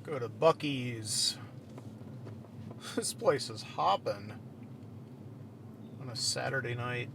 Go to Buc-ee's. This place is hopping on a Saturday night.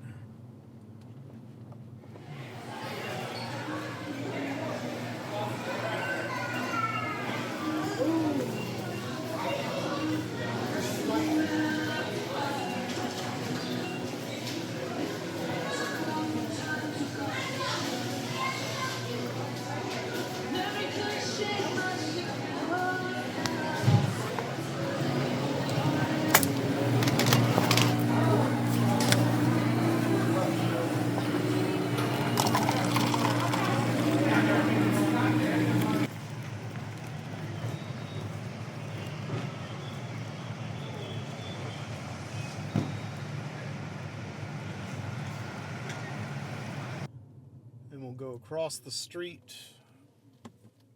And we'll go across the street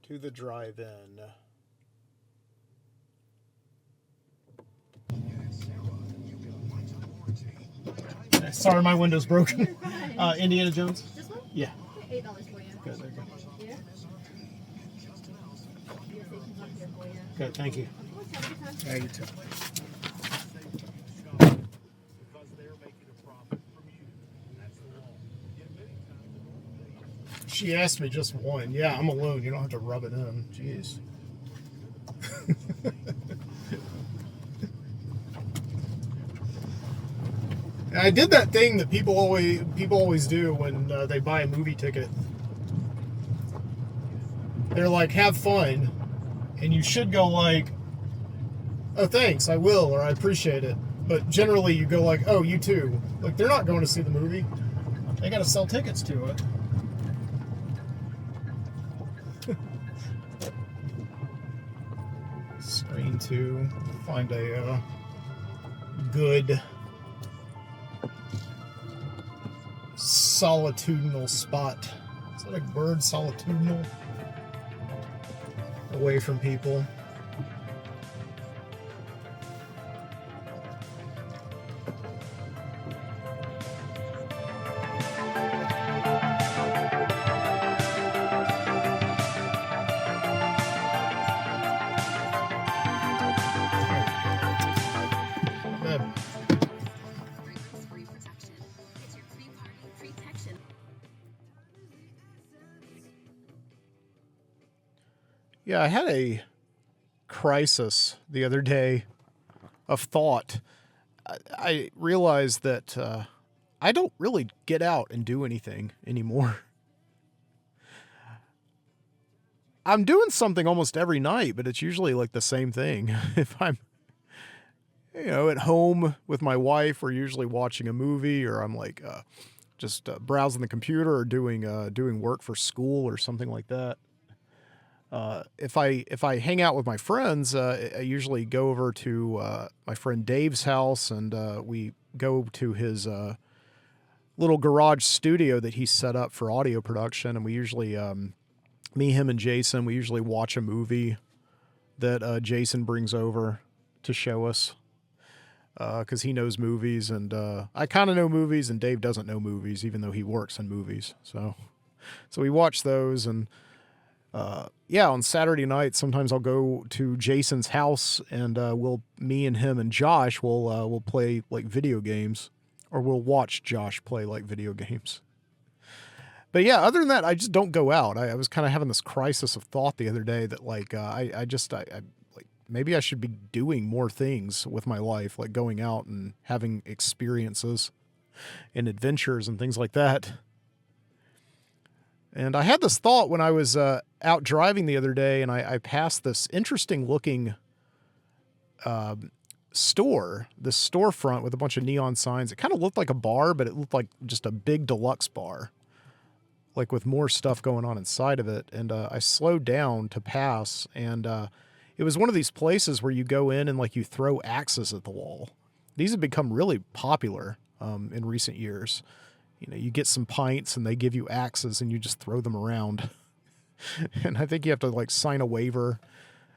to the drive-in. Sorry, my window's broken. Indiana Jones? This one? Yeah. $8 for you. Good, there you go. Yeah. Good, thank you. Yeah, you too. She asked me just one. Yeah, I'm alone. You don't have to rub it in. Jeez. I did that thing that people always do when they buy a movie ticket. They're like, have fun, and you should go like, oh thanks, I will, or I appreciate it. But generally you go like, oh, you too. Like, they're not going to see the movie. They got to sell tickets to it. Screen 2. Find a good solitudinal spot. Is that a word? Solitudinal? Away from people. Yeah, I had a crisis the other day of thought. I realized that I don't really get out and do anything anymore. I'm doing something almost every night, but it's usually like the same thing. If I'm, at home with my wife, we're usually watching a movie, or I'm like just browsing the computer or doing work for school or something like that. If I hang out with my friends, I usually go over to my friend Dave's house, and we go to his little garage studio that he set up for audio production. And we usually, me, him, and Jason, we usually watch a movie that Jason brings over to show us, because he knows movies, and I kind of know movies, and Dave doesn't know movies, even though he works in movies. So we watch those, and on Saturday night, sometimes I'll go to Jason's house, and me and him and Josh will play like video games, or we'll watch Josh play like video games. But yeah, other than that, I just don't go out. I was kind of having this crisis of thought the other day that like I like maybe I should be doing more things with my life, like going out and having experiences and adventures and things like that. And I had this thought when I was out driving the other day, and I passed this interesting looking store, this storefront with a bunch of neon signs. It kind of looked like a bar, but it looked like just a big deluxe bar, like with more stuff going on inside of it. And I slowed down to pass, and it was one of these places where you go in and like you throw axes at the wall. These have become really popular in recent years. You get some pints and they give you axes and you just throw them around. And I think you have to like sign a waiver.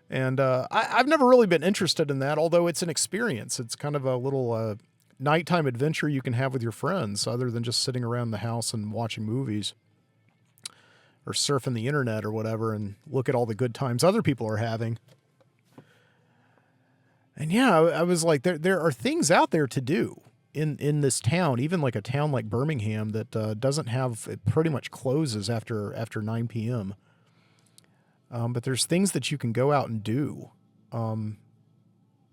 And I've never really been interested in that, although it's an experience. It's kind of a little nighttime adventure you can have with your friends, other than just sitting around the house and watching movies or surfing the internet or whatever and look at all the good times other people are having. And yeah, I was like, there are things out there to do in this town, even like a town like Birmingham that doesn't have, it pretty much closes after 9 p.m. But there's things that you can go out and do. Um,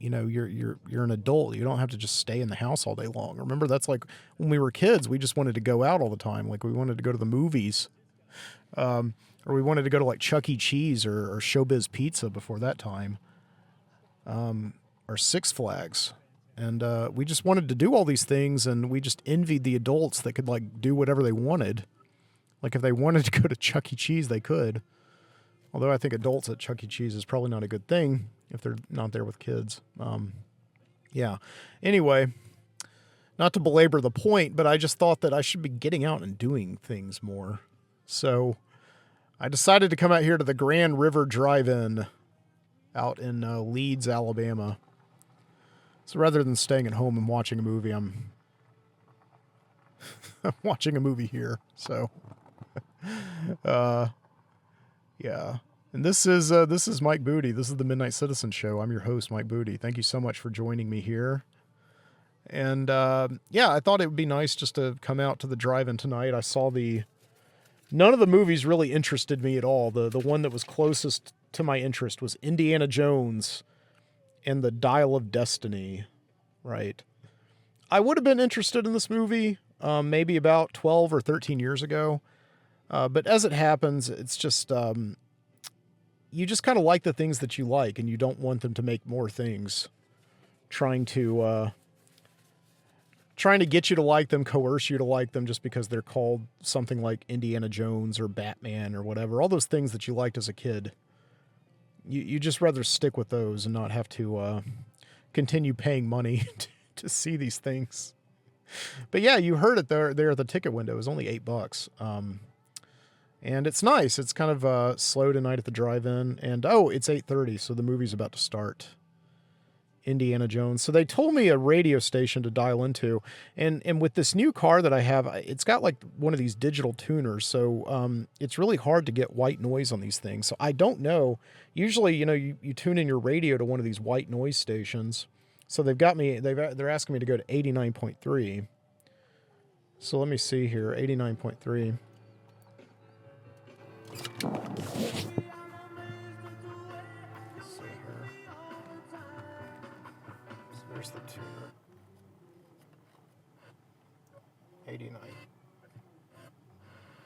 you're an adult. You don't have to just stay in the house all day long. Remember, that's like when we were kids, we just wanted to go out all the time. Like we wanted to go to the movies, or we wanted to go to like Chuck E. Cheese or Showbiz Pizza before that time, or Six Flags. And we just wanted to do all these things, and we just envied the adults that could like do whatever they wanted. Like if they wanted to go to Chuck E. Cheese, they could. Although I think adults at Chuck E. Cheese is probably not a good thing if they're not there with kids. Yeah. Anyway, not to belabor the point, but I just thought that I should be getting out and doing things more. So I decided to come out here to the Grand River Drive-In out in Leeds, Alabama. So rather than staying at home and watching a movie, I'm watching a movie here. So, yeah. And this is Mike Booty. This is the Midnight Citizen Show. I'm your host, Mike Booty. Thank you so much for joining me here. And yeah, I thought it would be nice just to come out to the drive-in tonight. I saw none of the movies really interested me at all. The one that was closest to my interest was Indiana Jones and the Dial of Destiny, right? I would have been interested in this movie maybe about 12 or 13 years ago. But as it happens, it's just, you just kind of like the things that you like, and you don't want them to make more things, trying to get you to like them, coerce you to like them just because they're called something like Indiana Jones or Batman or whatever. All those things that you liked as a kid. You just rather stick with those and not have to continue paying money to see these things. But yeah, you heard it there at the ticket window. It was only $8. And it's nice. It's kind of slow tonight at the drive-in. And it's 8:30, so the movie's about to start. Indiana Jones. So they told me a radio station to dial into. And with this new car that I have, it's got like one of these digital tuners. So it's really hard to get white noise on these things. So I don't know. Usually, you tune in your radio to one of these white noise stations. So they're asking me to go to 89.3. So let me see here. 89.3. There's the tuner. 89.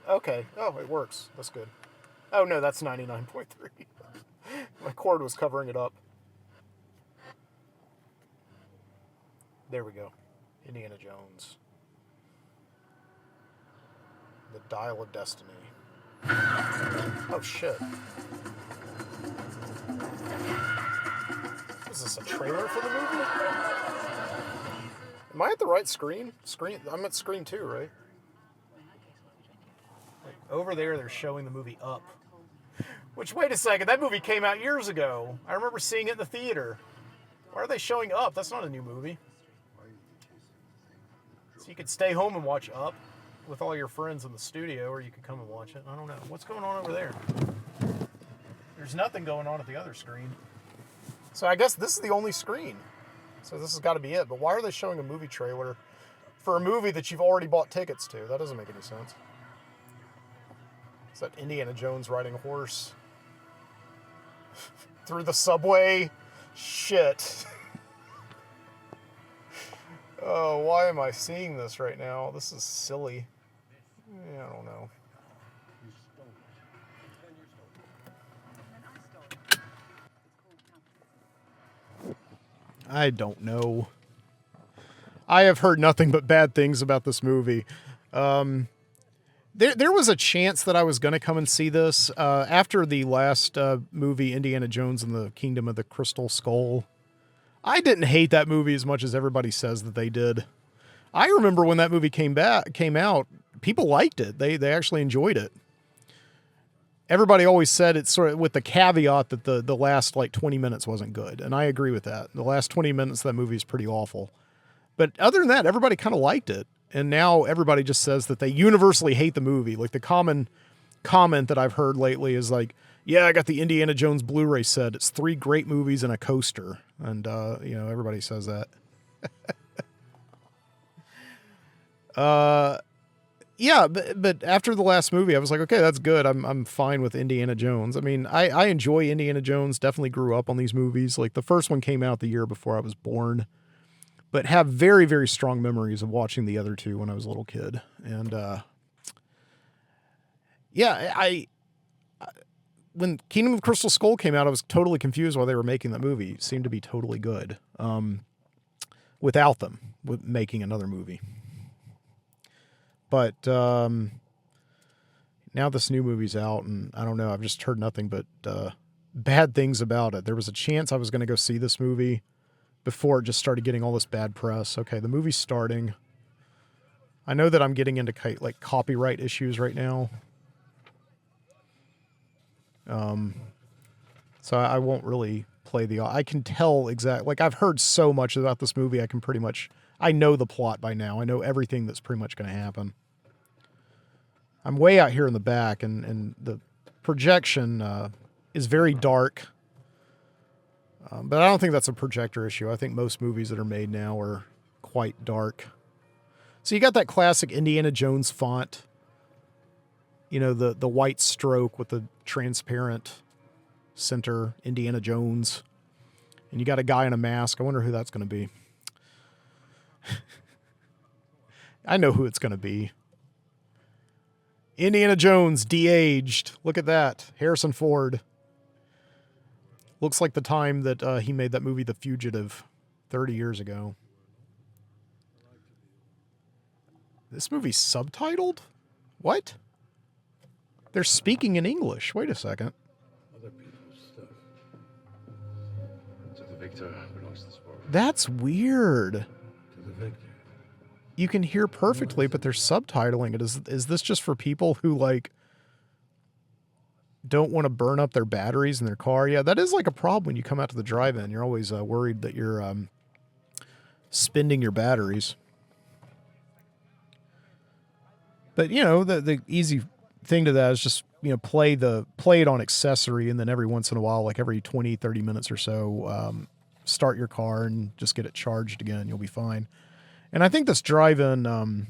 Okay. Oh, it works. That's good. Oh, no, that's 99.3. My cord was covering it up. There we go. Indiana Jones. The Dial of Destiny. Oh, shit. Is this a trailer for the movie? Am I at the right screen? I'm at screen 2, right? Like, over there, they're showing the movie Up. Which, wait a second, that movie came out years ago. I remember seeing it in the theater. Why are they showing Up? That's not a new movie. So you could stay home and watch Up with all your friends in the studio, or you could come and watch it. I don't know. What's going on over there? There's nothing going on at the other screen. So I guess this is the only screen. So this has got to be it. But why are they showing a movie trailer for a movie that you've already bought tickets to? That doesn't make any sense. Is that Indiana Jones riding a horse through the subway? Shit. Oh, why am I seeing this right now? This is silly. I don't know. I don't know. I have heard nothing but bad things about this movie. There was a chance that I was going to come and see this after the last movie, Indiana Jones and the Kingdom of the Crystal Skull. I didn't hate that movie as much as everybody says that they did. I remember when that movie came out, people liked it. They actually enjoyed it. Everybody always said it's sort of with the caveat that the last like 20 minutes wasn't good. And I agree with that. The last 20 minutes of that movie is pretty awful. But other than that, everybody kind of liked it. And now everybody just says that they universally hate the movie. Like the common comment that I've heard lately is like, Yeah, I got the Indiana Jones Blu-ray set. It's 3 great movies and a coaster. And, everybody says that. Yeah, but after the last movie, I was like, okay, that's good. I'm fine with Indiana Jones. I mean, I enjoy Indiana Jones. Definitely grew up on these movies. Like the first one came out the year before I was born, but have very, very strong memories of watching the other two when I was a little kid. And yeah, when Kingdom of the Crystal Skull came out, I was totally confused why they were making that movie. It seemed to be totally good without them making another movie. But now this new movie's out, and I don't know, I've just heard nothing but bad things about it. There was a chance I was going to go see this movie before it just started getting all this bad press. Okay, the movie's starting. I know that I'm getting into like copyright issues right now. So I won't really play I can tell exactly, like I've heard so much about this movie, I know the plot by now. I know everything that's pretty much going to happen. I'm way out here in the back, and the projection is very dark. But I don't think that's a projector issue. I think most movies that are made now are quite dark. So you got that classic Indiana Jones font. You know, the white stroke with the transparent center, Indiana Jones. And you got a guy in a mask. I wonder who that's going to be. I know who it's going to be. Indiana Jones, de-aged. Look at that. Harrison Ford. Looks like the time that he made that movie The Fugitive 30 years ago. This movie's subtitled? What? They're speaking in English. Wait a second. Other people's stuff. To the victor belongs the spoil. That's weird. To the victor. You can hear perfectly, but they're subtitling it. Is this just for people who, like, don't want to burn up their batteries in their car? Yeah, that is like a problem when you come out to the drive-in. You're always worried that you're spending your batteries. But, you know, the easy thing to that is just, you know, play it on accessory, and then every once in a while, like every 20, 30 minutes or so, start your car and just get it charged again. You'll be fine. And I think this drive-in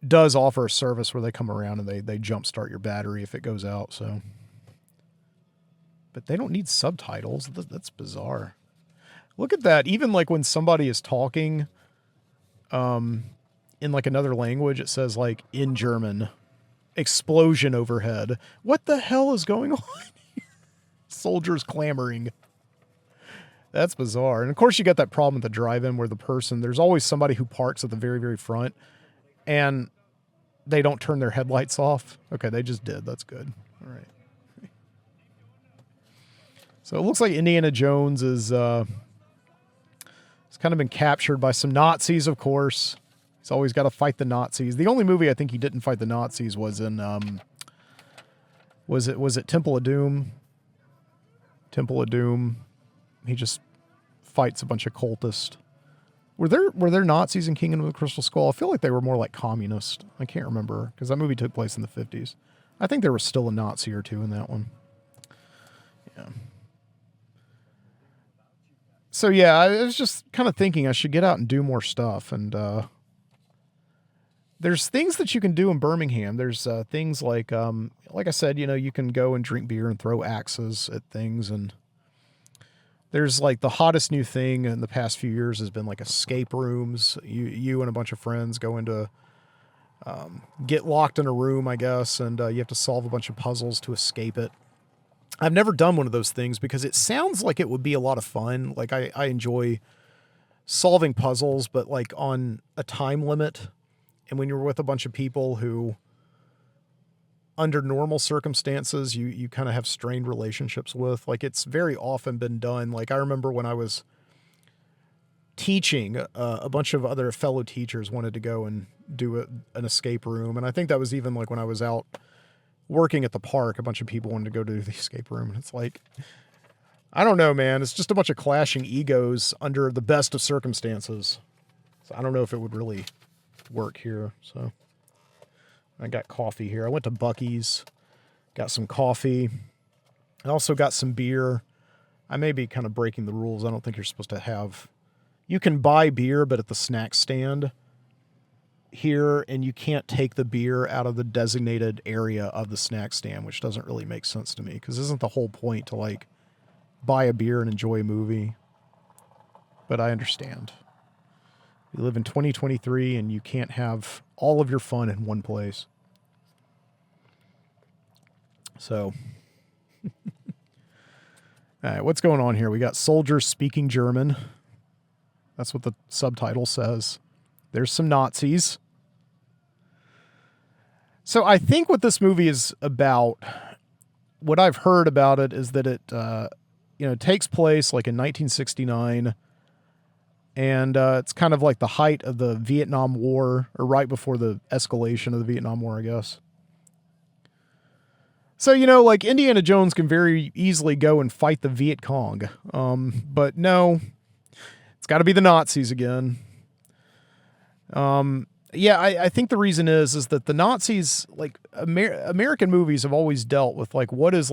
does offer a service where they come around and they jumpstart your battery if it goes out. So, but they don't need subtitles. That's bizarre. Look at that. Even like when somebody is talking in like another language, it says like in German, explosion overhead. What the hell is going on here? Soldiers clamoring. That's bizarre. And of course you got that problem at the drive-in where there's always somebody who parks at the very, very front and they don't turn their headlights off. Okay, they just did. That's good. All right. So it looks like Indiana Jones is it's kind of been captured by some Nazis, of course. He's always got to fight the Nazis. The only movie I think he didn't fight the Nazis was in was it Temple of Doom? Temple of Doom. He just fights a bunch of cultists. Were there Nazis in Kingdom of the Crystal Skull? I feel like they were more like communist. I can't remember because that movie took place in the 50s. I think there was still a Nazi or two in that one. Yeah. So yeah, I was just kind of thinking I should get out and do more stuff. And there's things that you can do in Birmingham. There's things like I said, you know, you can go and drink beer and throw axes at things, and there's like the hottest new thing in the past few years has been like escape rooms. You and a bunch of friends go into, get locked in a room, I guess, and you have to solve a bunch of puzzles to escape it. I've never done one of those things because it sounds like it would be a lot of fun. Like I enjoy solving puzzles, but like on a time limit. And when you're with a bunch of people who, under normal circumstances, you kind of have strained relationships with. Like, it's very often been done. Like, I remember when I was teaching, a bunch of other fellow teachers wanted to go and do an escape room. And I think that was even like when I was out working at the park, a bunch of people wanted to go to the escape room. And it's like, I don't know, man. It's just a bunch of clashing egos under the best of circumstances. So I don't know if it would really work here. So I got coffee here. I went to Buc-ee's, got some coffee. I also got some beer. I may be kind of breaking the rules. I don't think you're supposed to have... You can buy beer, but at the snack stand here, and you can't take the beer out of the designated area of the snack stand, which doesn't really make sense to me, because isn't the whole point to, like, buy a beer and enjoy a movie? But I understand. We live in 2023, and you can't have all of your fun in one place. So... All right, what's going on here? We got soldiers speaking German. That's what the subtitle says. There's some Nazis. So I think what this movie is about, what I've heard about it, is that it takes place like in 1969, and it's kind of like the height of the Vietnam War, or right before the escalation of the Vietnam War, I guess. So, like Indiana Jones can very easily go and fight the Viet Cong. But no, it's got to be the Nazis again. I think the reason is that the Nazis, like American movies have always dealt with like, what's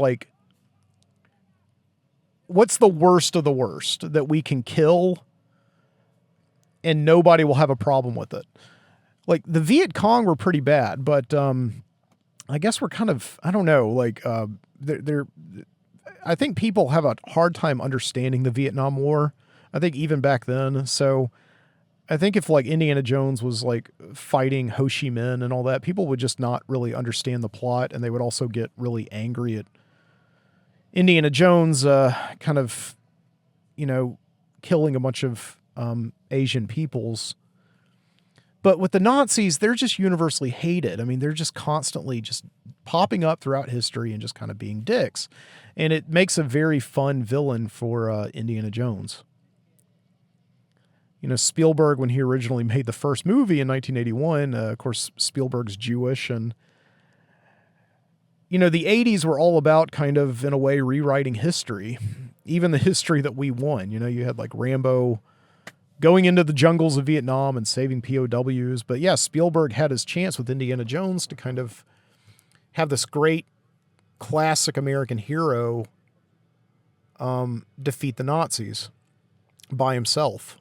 the worst of the worst that we can kill and nobody will have a problem with it. Like the Viet Cong were pretty bad, but, I guess we're kind of, I don't know, like, I think people have a hard time understanding the Vietnam War. I think even back then. So I think if like Indiana Jones was like fighting Ho Chi Minh and all that, people would just not really understand the plot. And they would also get really angry at Indiana Jones, kind of, killing a bunch of, Asian peoples. But with the Nazis, they're just universally hated. I mean, they're just constantly just popping up throughout history and just kind of being dicks. And it makes a very fun villain for Indiana Jones. Spielberg, when he originally made the first movie in 1981, of course, Spielberg's Jewish. And, the 80s were all about kind of, in a way, rewriting history. Even the history that we won. You had like Rambo going into the jungles of Vietnam and saving POWs. But yeah, Spielberg had his chance with Indiana Jones to kind of have this great classic American hero defeat the Nazis by himself.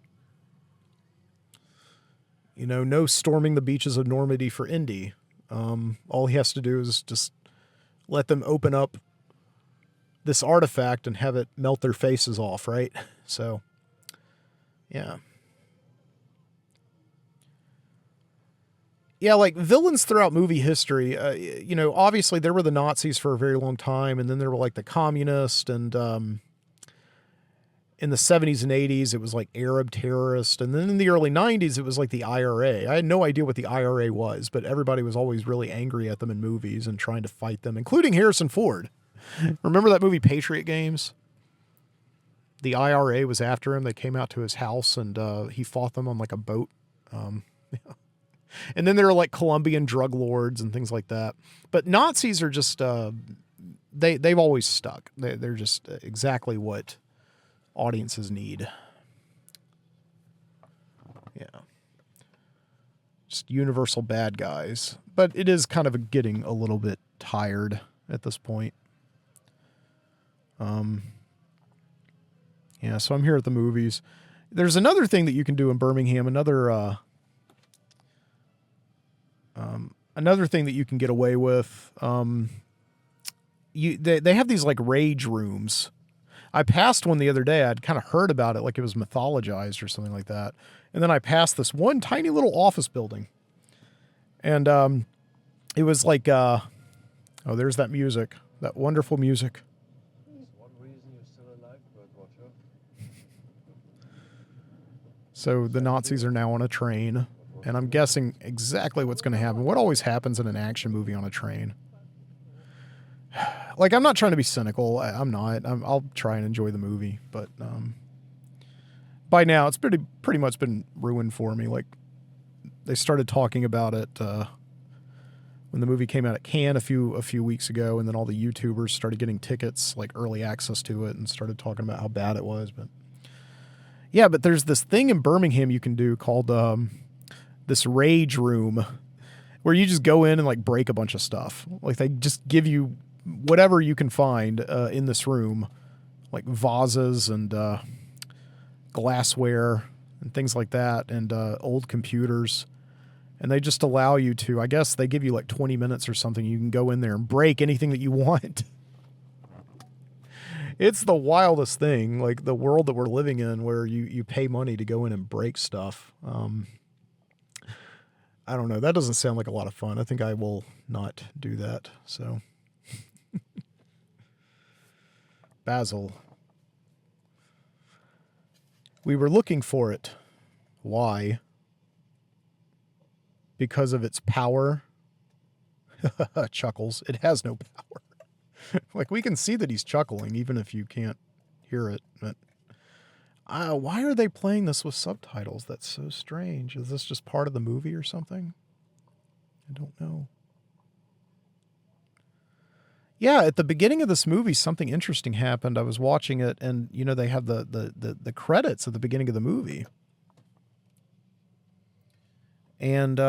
No storming the beaches of Normandy for Indy. All he has to do is just let them open up this artifact and have it melt their faces off, right? So, yeah. Yeah, like villains throughout movie history, obviously there were the Nazis for a very long time, and then there were like the communists, and in the 70s and 80s, it was like Arab terrorists, and then in the early 90s, it was like the IRA. I had no idea what the IRA was, but everybody was always really angry at them in movies and trying to fight them, including Harrison Ford. Remember that movie Patriot Games? The IRA was after him. They came out to his house, and he fought them on like a boat. And then there are like Colombian drug lords and things like that. But Nazis are just, they've always stuck. They're just exactly what audiences need. Yeah. Just universal bad guys. But it is kind of getting a little bit tired at this point. Yeah, so I'm here at the movies. There's another thing that you can do in Birmingham, another thing that you can get away with. They have these like rage rooms. I passed one the other day. I'd kind of heard about it like it was mythologized or something like that. And then I passed this one tiny little office building. And it was like, oh, there's that music, that wonderful music. One reason you're still alive, Birdwatcher. So the Nazis are now on a train. And I'm guessing exactly what's going to happen. What always happens in an action movie on a train? Like, I'm not trying to be cynical. I'm not. I'll try and enjoy the movie. But by now, it's pretty much been ruined for me. Like, they started talking about it when the movie came out at Cannes a few weeks ago. And then all the YouTubers started getting tickets, like early access to it, and started talking about how bad it was. But yeah, but there's this thing in Birmingham you can do called... this rage room where you just go in and like break a bunch of stuff. Like they just give you whatever you can find in this room, like vases and glassware and things like that, and old computers. And they just allow you to, I guess they give you like 20 minutes or something. You can go in there and break anything that you want. It's the wildest thing, like the world that we're living in, where you pay money to go in and break stuff. I don't know. That doesn't sound like a lot of fun. I think I will not do that. So, Basil. We were looking for it. Why? Because of its power. Chuckles. It has no power. Like, we can see that he's chuckling, even if you can't hear it. But why are they playing this with subtitles? That's so strange. Is this just part of the movie or something? I don't know. Yeah, at the beginning of this movie, something interesting happened. I was watching it, and they have the credits at the beginning of the movie, and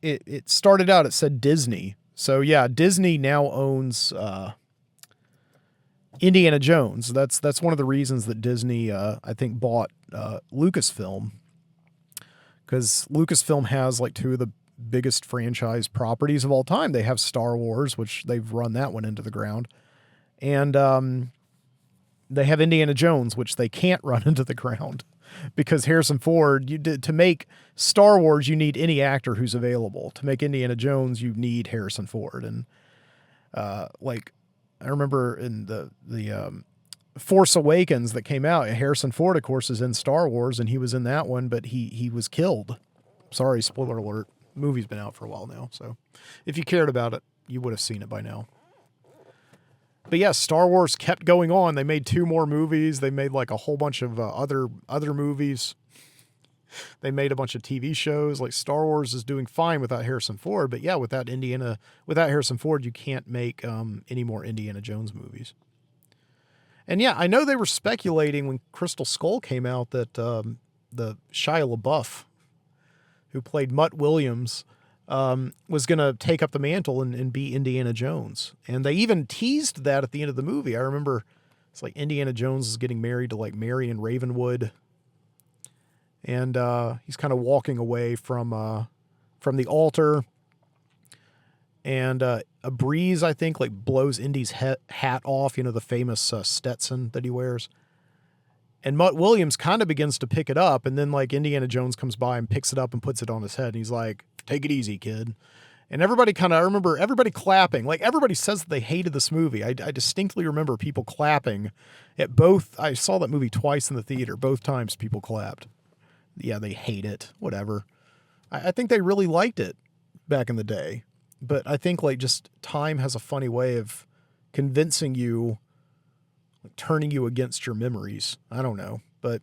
it started out. It said Disney. So yeah, Disney now owns Indiana Jones. That's one of the reasons that Disney, I think, bought Lucasfilm, because Lucasfilm has like two of the biggest franchise properties of all time. They have Star Wars, which they've run that one into the ground, and they have Indiana Jones, which they can't run into the ground because Harrison Ford. To make Star Wars, you need any actor who's available. To make Indiana Jones, you need Harrison Ford, and like I remember in the Force Awakens that came out, Harrison Ford, of course, is in Star Wars, and he was in that one, but he was killed. Sorry, spoiler alert. The movie's been out for a while now, so if you cared about it, you would have seen it by now. But yeah, Star Wars kept going on. They made 2 more movies. They made like a whole bunch of other movies. They made a bunch of TV shows. Like, Star Wars is doing fine without Harrison Ford, but yeah, without Harrison Ford, you can't make any more Indiana Jones movies. And yeah, I know they were speculating when Crystal Skull came out that the Shia LaBeouf, who played Mutt Williams, was going to take up the mantle and be Indiana Jones. And they even teased that at the end of the movie. I remember it's like Indiana Jones is getting married to like Marion Ravenwood. And he's kind of walking away from the altar. And a breeze, I think, like blows Indy's hat off, the famous Stetson that he wears. And Mutt Williams kind of begins to pick it up, and then like Indiana Jones comes by and picks it up and puts it on his head, and he's like, "Take it easy, kid." And everybody I remember everybody clapping. Like, everybody says that they hated this movie. I distinctly remember people clapping at both. I saw that movie twice in the theater. Both times people clapped. Yeah, they hate it. Whatever. I think they really liked it back in the day. But I think like just time has a funny way of convincing you, turning you against your memories. I don't know. But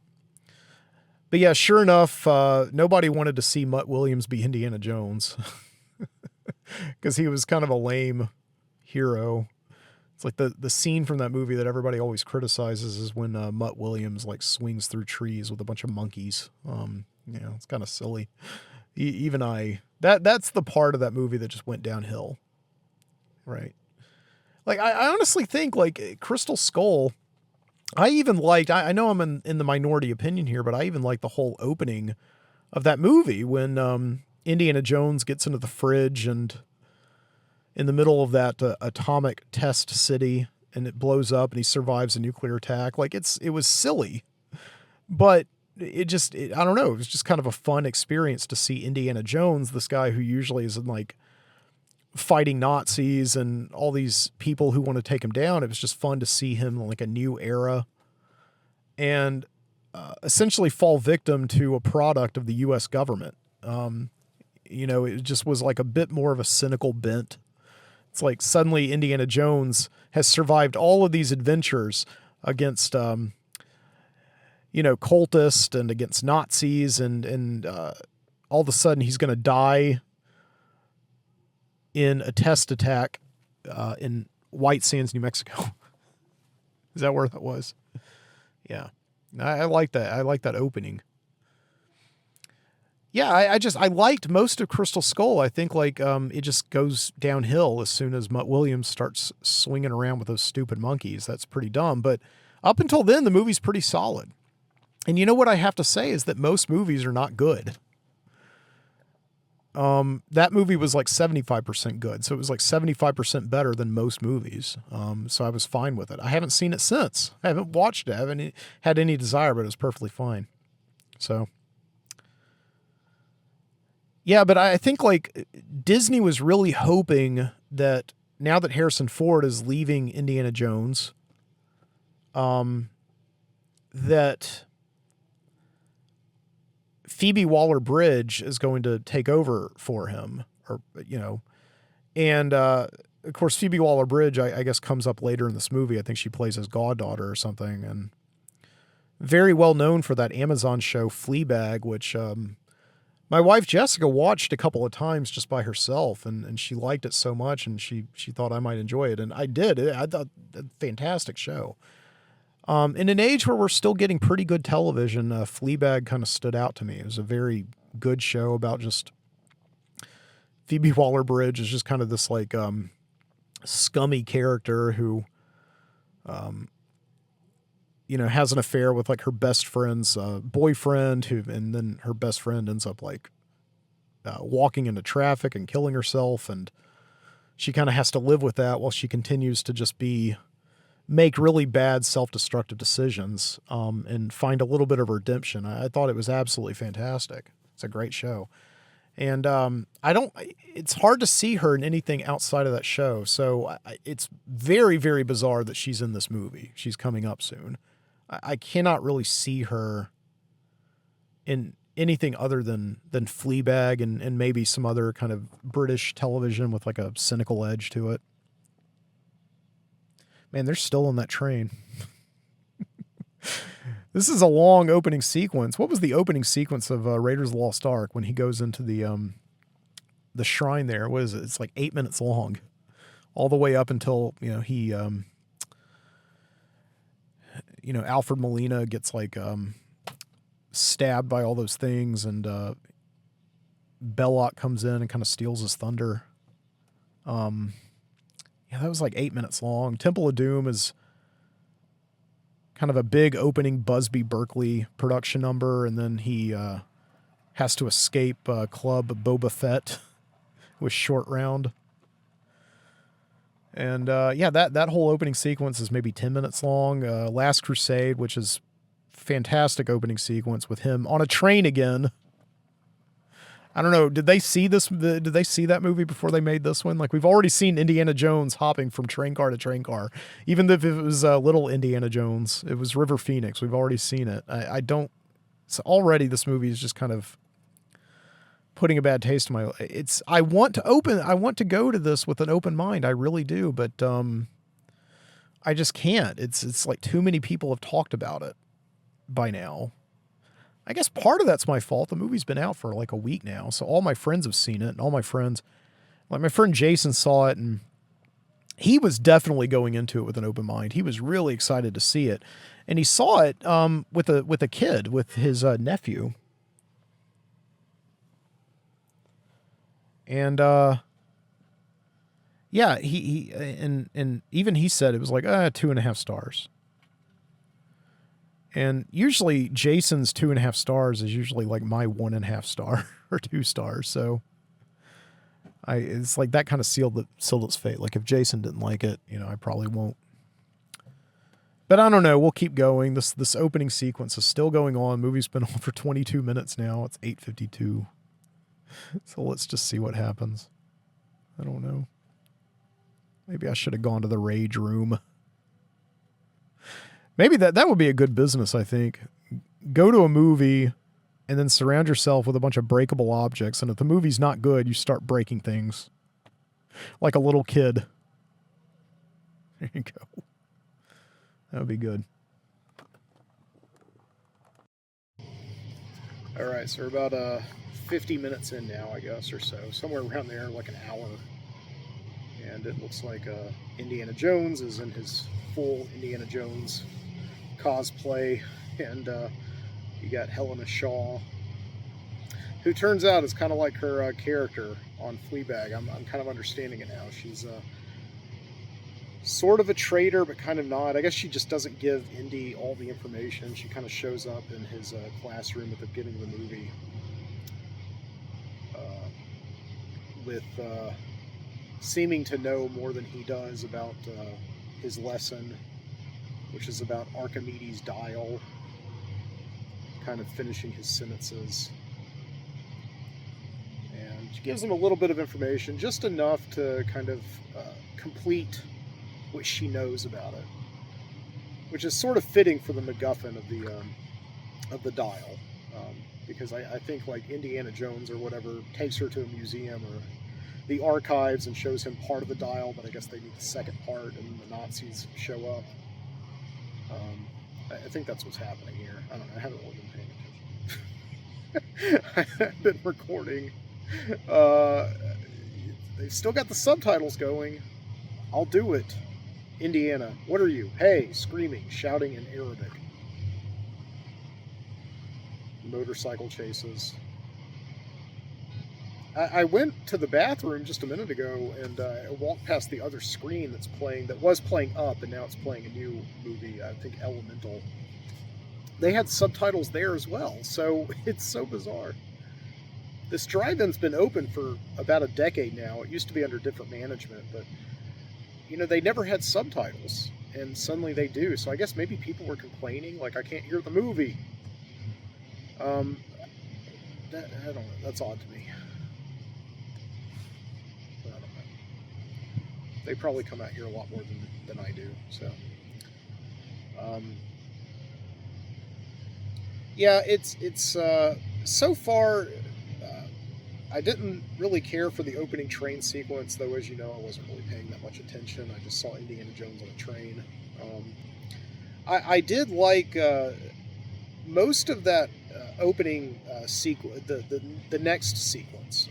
yeah, sure enough, nobody wanted to see Mutt Williams be Indiana Jones because he was kind of a lame hero. It's like the scene from that movie that everybody always criticizes is when Mutt Williams like swings through trees with a bunch of monkeys. It's kind of silly. That's the part of that movie that just went downhill. Right. Like, I honestly think like Crystal Skull, I even liked, I know I'm in the minority opinion here, but I even like the whole opening of that movie when Indiana Jones gets into the fridge and in the middle of that atomic test city, and it blows up and he survives a nuclear attack. Like, it was silly, but I don't know. It was just kind of a fun experience to see Indiana Jones, this guy who usually is in like fighting Nazis and all these people who want to take him down. It was just fun to see him in like a new era and essentially fall victim to a product of the U.S. government. It just was like a bit more of a cynical bent. It's like suddenly Indiana Jones has survived all of these adventures against, cultists and against Nazis, and all of a sudden he's going to die in a test attack in White Sands, New Mexico. Is that where that was? Yeah. I like that. I like that opening. Yeah, I liked most of Crystal Skull. I think like it just goes downhill as soon as Mutt Williams starts swinging around with those stupid monkeys. That's pretty dumb. But up until then, the movie's pretty solid. And you know what I have to say is that most movies are not good. That movie was like 75% good, so it was like 75% better than most movies. So I was fine with it. I haven't seen it since. I haven't watched it. I haven't had any desire, but it was perfectly fine. So. Yeah, but I think like Disney was really hoping that now that Harrison Ford is leaving Indiana Jones, that Phoebe Waller-Bridge is going to take over for him, or and of course Phoebe Waller-Bridge I guess comes up later in this movie. I think she plays his goddaughter or something, and very well known for that Amazon show Fleabag, which my wife Jessica watched a couple of times just by herself, and she liked it so much, and she thought I might enjoy it, and I did. I thought a fantastic show. In an age where we're still getting pretty good television, Fleabag kind of stood out to me. It was a very good show about just Phoebe Waller-Bridge is just kind of this like scummy character who, has an affair with like her best friend's boyfriend, and then her best friend ends up like walking into traffic and killing herself, and she kind of has to live with that while she continues to just make really bad self-destructive decisions and find a little bit of redemption. I thought it was absolutely fantastic. It's a great show. And it's hard to see her in anything outside of that show. So it's very, very bizarre that she's in this movie. She's coming up soon. I cannot really see her in anything other than Fleabag and maybe some other kind of British television with like a cynical edge to it. Man, they're still on that train. This is a long opening sequence. What was the opening sequence of Raiders of the Lost Ark when he goes into the shrine there? What is it? It's like 8 minutes long, all the way up until he Alfred Molina gets like stabbed by all those things, and Belloc comes in and kind of steals his thunder. Yeah, that was like 8 minutes long. Temple of Doom is kind of a big opening Busby Berkeley production number, and then he has to escape Club Boba Fett with Short Round. And that whole opening sequence is maybe 10 minutes long. Last Crusade, which is fantastic opening sequence with him on a train again. I don't know. Did they see this? Did they see that movie before they made this one? Like, we've already seen Indiana Jones hopping from train car to train car. Even if it was little Indiana Jones, it was River Phoenix. We've already seen it. I don't. So already this movie is just kind of putting a bad taste in my. I want to go to this with an open mind. I really do, but I just can't. It's like too many people have talked about it by now. I guess part of that's my fault. The movie's been out for like a week now, so all my friends have seen it, and all my friends, like my friend Jason, saw it, and he was definitely going into it with an open mind. He was really excited to see it, and he saw it with a kid, with his nephew, and yeah, he and even he said it was like 2.5 stars. And usually Jason's 2.5 stars is usually like my 1.5 star or 2 stars. So it's like that kind of sealed its fate. Like if Jason didn't like it, I probably won't. But I don't know. We'll keep going. This opening sequence is still going on. Movie's been on for 22 minutes now. It's 8:52. So let's just see what happens. I don't know. Maybe I should have gone to the rage room. Maybe that would be a good business, I think. Go to a movie and then surround yourself with a bunch of breakable objects. And if the movie's not good, you start breaking things. Like a little kid. There you go. That would be good. All right, so we're about 50 minutes in now, I guess, or so. Somewhere around there, like an hour. And it looks like Indiana Jones is in his full Indiana Jones cosplay, and you got Helena Shaw who turns out is kind of like her character on Fleabag. I'm kind of understanding it now. She's sort of a traitor, but kind of not. I guess she just doesn't give Indy all the information. She kind of shows up in his classroom at the beginning of the movie with seeming to know more than he does about his lesson, which is about Archimedes' dial, kind of finishing his sentences. And she gives him a little bit of information, just enough to kind of complete what she knows about it, which is sort of fitting for the MacGuffin of the dial, because I think like Indiana Jones or whatever takes her to a museum or the archives and shows him part of the dial, but I guess they need the second part, and the Nazis show up. I think that's what's happening here. I don't know. I haven't really been paying attention. I've been recording. They've still got the subtitles going. I'll do it. Indiana, what are you? Hey, screaming, shouting in Arabic. Motorcycle chases. I went to the bathroom just a minute ago and I walked past the other screen that was playing Up, and now it's playing a new movie, I think Elemental. They had subtitles there as well, so it's so bizarre. This drive-in's been open for about a decade now. It used to be under different management, but they never had subtitles, and suddenly they do. So I guess maybe people were complaining, like, I can't hear the movie. I don't know. That's odd to me. I don't know. They probably come out here a lot more than I do. So, yeah, it's so far. I didn't really care for the opening train sequence, though, as you know, I wasn't really paying that much attention. I just saw Indiana Jones on a train. I did like most of that opening sequence, the next sequence,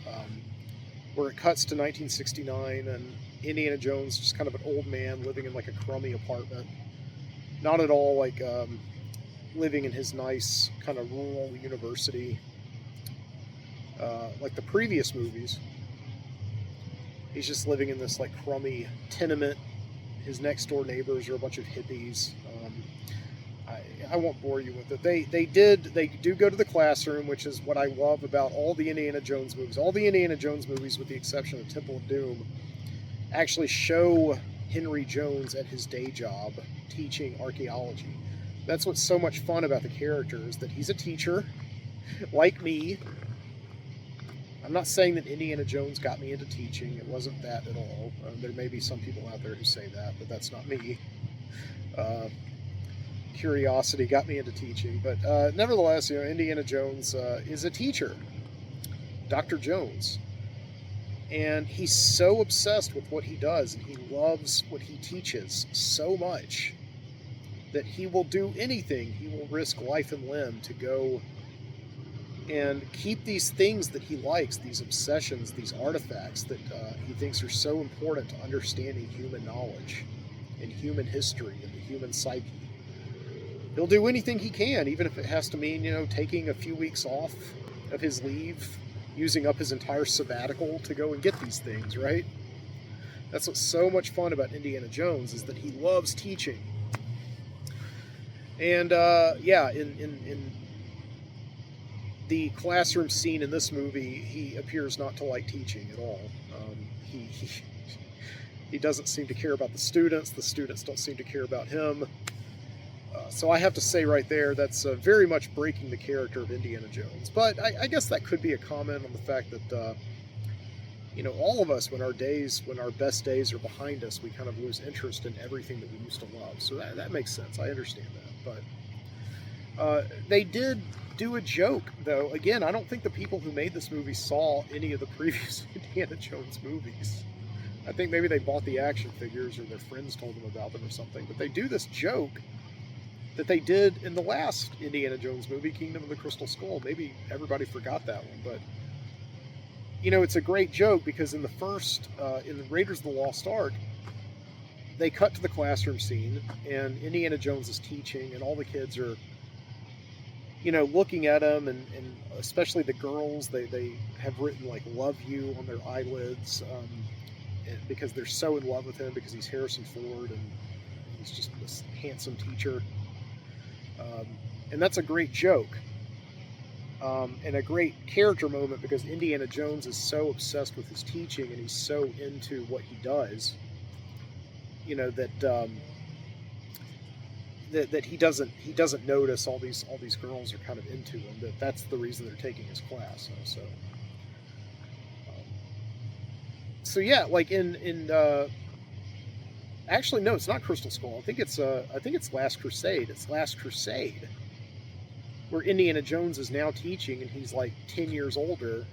where it cuts to 1969 and Indiana Jones, just kind of an old man living in like a crummy apartment. Not at all like living in his nice kind of rural university. Like the previous movies. He's just living in this like crummy tenement. His next door neighbors are a bunch of hippies. I won't bore you with it. They do go to the classroom, which is what I love about all the Indiana Jones movies. All the Indiana Jones movies, with the exception of Temple of Doom, actually show Henry Jones at his day job teaching archaeology. That's what's so much fun about the character, is that he's a teacher, like me. I'm not saying that Indiana Jones got me into teaching. It wasn't that at all. There may be some people out there who say that, but that's not me. Curiosity got me into teaching. But nevertheless, Indiana Jones is a teacher, Dr. Jones. And he's so obsessed with what he does, and he loves what he teaches so much that he will do anything. He will risk life and limb to go and keep these things that he likes, these obsessions, these artifacts that he thinks are so important to understanding human knowledge and human history and the human psyche. He'll do anything he can, even if it has to mean, taking a few weeks off of his leave, using up his entire sabbatical to go and get these things, right? That's what's so much fun about Indiana Jones, is that he loves teaching. And in the classroom scene in this movie, he appears not to like teaching at all. He doesn't seem to care about the students don't seem to care about him. So I have to say right there, that's very much breaking the character of Indiana Jones. But I guess that could be a comment on the fact that, all of us, when our best days are behind us, we kind of lose interest in everything that we used to love. So that makes sense. I understand that. But they did do a joke, though. Again, I don't think the people who made this movie saw any of the previous Indiana Jones movies. I think maybe they bought the action figures or their friends told them about them or something. But they do this joke that they did in the last Indiana Jones movie, Kingdom of the Crystal Skull. Maybe everybody forgot that one, but it's a great joke, because in the first, in the Raiders of the Lost Ark, they cut to the classroom scene, and Indiana Jones is teaching, and all the kids are looking at him, and especially the girls, they have written like "love you" on their eyelids, because they're so in love with him because he's Harrison Ford and he's just this handsome teacher. Um, and that's a great joke, and a great character moment because Indiana Jones is so obsessed with his teaching and he's so into what he does, that that he doesn't notice all these girls are kind of into him. That's the reason they're taking his class. Um, so yeah, like in actually no, it's not Crystal Skull. I think it's Last Crusade. It's Last Crusade where Indiana Jones is now teaching and he's like 10 years older.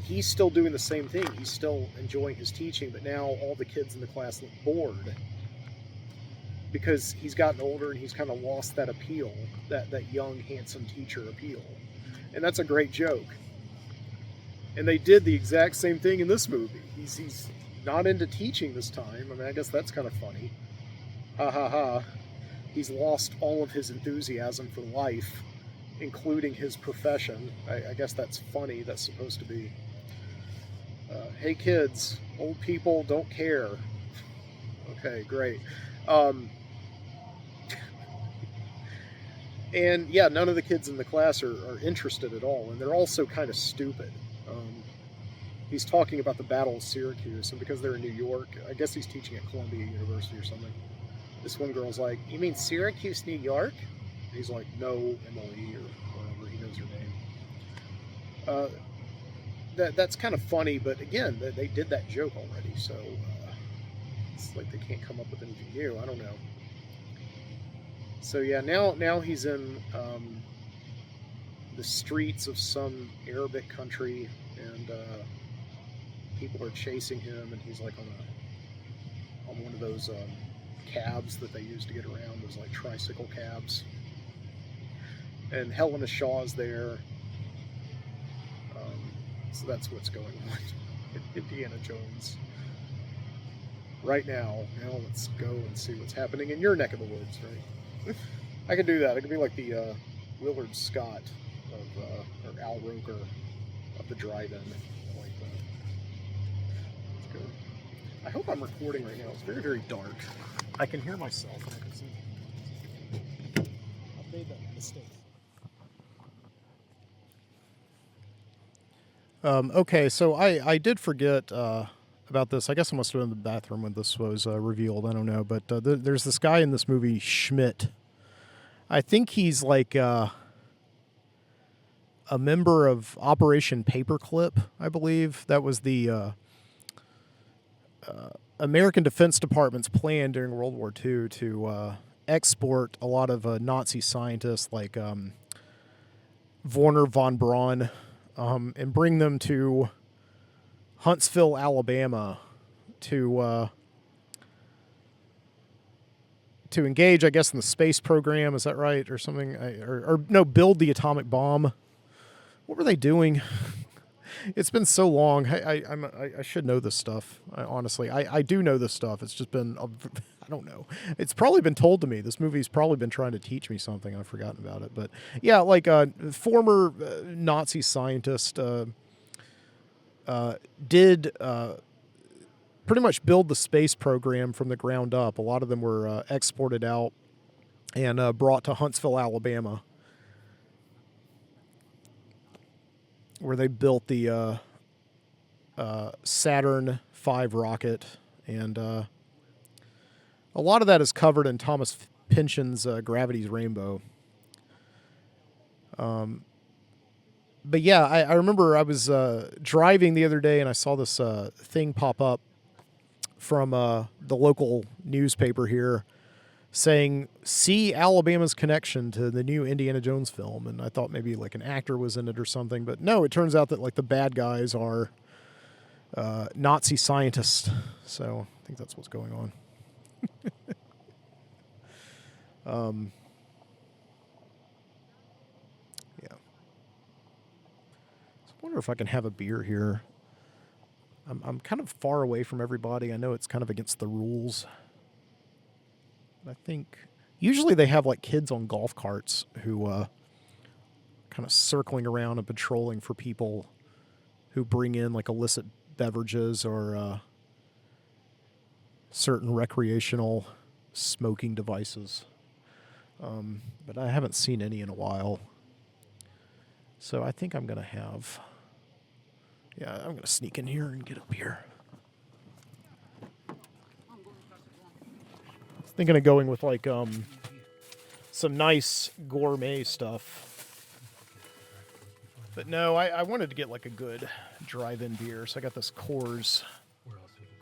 He's still doing the same thing. He's still enjoying his teaching, but now all the kids in the class look bored because he's gotten older and he's kind of lost that appeal, that young, handsome teacher appeal. And that's a great joke. And they did the exact same thing in this movie. He's not into teaching this time. I mean, I guess that's kind of funny. Ha ha ha. He's lost all of his enthusiasm for life, including his profession. I guess that's funny. That's supposed to be, hey kids, old people don't care. Okay, great. Um, and yeah, none of the kids in the class are interested at all, and they're also kind of stupid. He's talking about the Battle of Syracuse, and because they're in New York, I guess he's teaching at Columbia University or something. This one girl's like, "You mean Syracuse, New York?" And he's like, "No, Emily," or whatever. He knows her name. Uh, that's kind of funny, but again, they did that joke already, so it's like they can't come up with anything new. I don't know. So yeah, now he's in the streets of some Arabic country, and people are chasing him, and he's like on one of those cabs that they use to get around, those like tricycle cabs. And Helena Shaw's there, so that's what's going on in Indiana Jones right now. Now let's go and see what's happening in your neck of the woods, right? I could do that. I could be like the Willard Scott or Al Roker of the drive-in. I like that. Let's go. I hope I'm recording right now. It's very, very dark. I can hear myself and I can see. I've made that mistake. Okay, so I did forget about this. I guess I must have been in the bathroom when this was revealed. I don't know, but there's this guy in this movie, Schmidt. I think he's like a member of Operation Paperclip, I believe. That was the American Defense Department's plan during World War II to export a lot of Nazi scientists like Werner von Braun, and bring them to Huntsville, Alabama, to engage, I guess, in the space program. Is that right, or something? Or no, build the atomic bomb. What were they doing? It's been so long. I should know this stuff. Honestly, I do know this stuff. It's just been I don't know. It's probably been told to me. This movie's probably been trying to teach me something. I've forgotten about it. But yeah, like former Nazi scientist did pretty much build the space program from the ground up. A lot of them were exported out and brought to Huntsville, Alabama, where they built the Saturn V rocket, and a lot of that is covered in Thomas Pynchon's Gravity's Rainbow. But yeah, I remember I was driving the other day and I saw this thing pop up from the local newspaper here saying, "See Alabama's connection to the new Indiana Jones film." And I thought maybe like an actor was in it or something. But no, it turns out that like the bad guys are Nazi scientists. So I think that's what's going on. Yeah. So I wonder if I can have a beer here. I'm kind of far away from everybody. I know it's kind of against the rules. But I think Usually they have like kids on golf carts who kind of circling around and patrolling for people who bring in like illicit beverages or certain recreational smoking devices. But I haven't seen any in a while. So I think I'm going to have. Yeah, I'm going to sneak in here and get a beer. I was thinking of going with like some nice gourmet stuff. But no, I wanted to get like a good drive-in beer. So I got this Coors.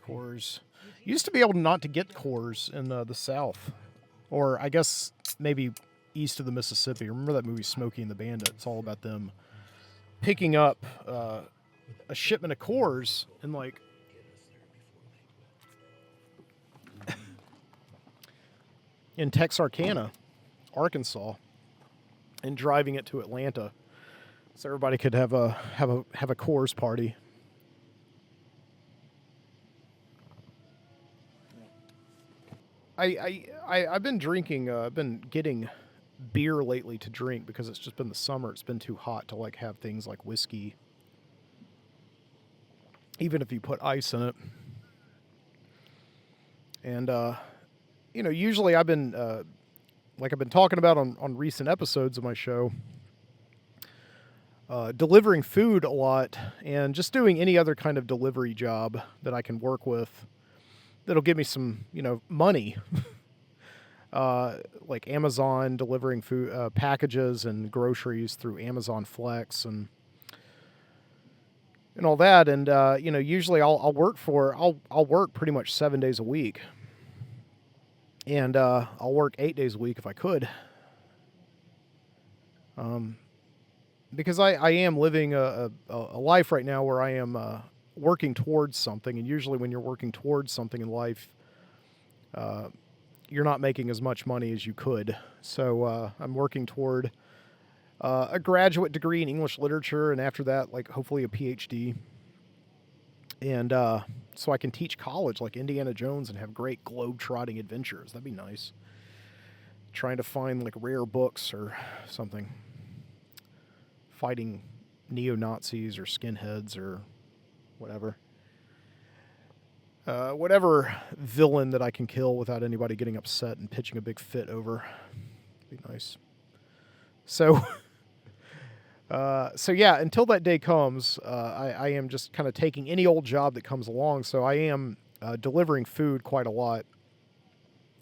Coors. Used to be able not to get Coors in the South. Or I guess maybe east of the Mississippi. Remember that movie Smokey and the Bandit? It's all about them picking up a shipment of Coors in like in Texarkana, Arkansas, and driving it to Atlanta, so everybody could have a Coors party. I've been drinking. I've been getting beer lately to drink because it's just been the summer. It's been too hot to like have things like whiskey, even if you put ice in it. And usually I've been like I've been talking about on recent episodes of my show, delivering food a lot and just doing any other kind of delivery job that I can work with that'll give me some, money. Like Amazon delivering food packages and groceries through Amazon Flex and all that. And usually I'll work pretty much 7 days a week, and I'll work 8 days a week if I could. Because I am living a life right now where I am working towards something, and usually when you're working towards something in life, you're not making as much money as you could. So I'm working toward a graduate degree in English literature, and after that, like hopefully a PhD. And so I can teach college like Indiana Jones and have great globe-trotting adventures. That'd be nice. Trying to find like rare books or something. Fighting neo-Nazis or skinheads or whatever. Whatever villain that I can kill without anybody getting upset and pitching a big fit over. Be nice. So, so yeah, until that day comes, I am just kind of taking any old job that comes along. So I am delivering food quite a lot,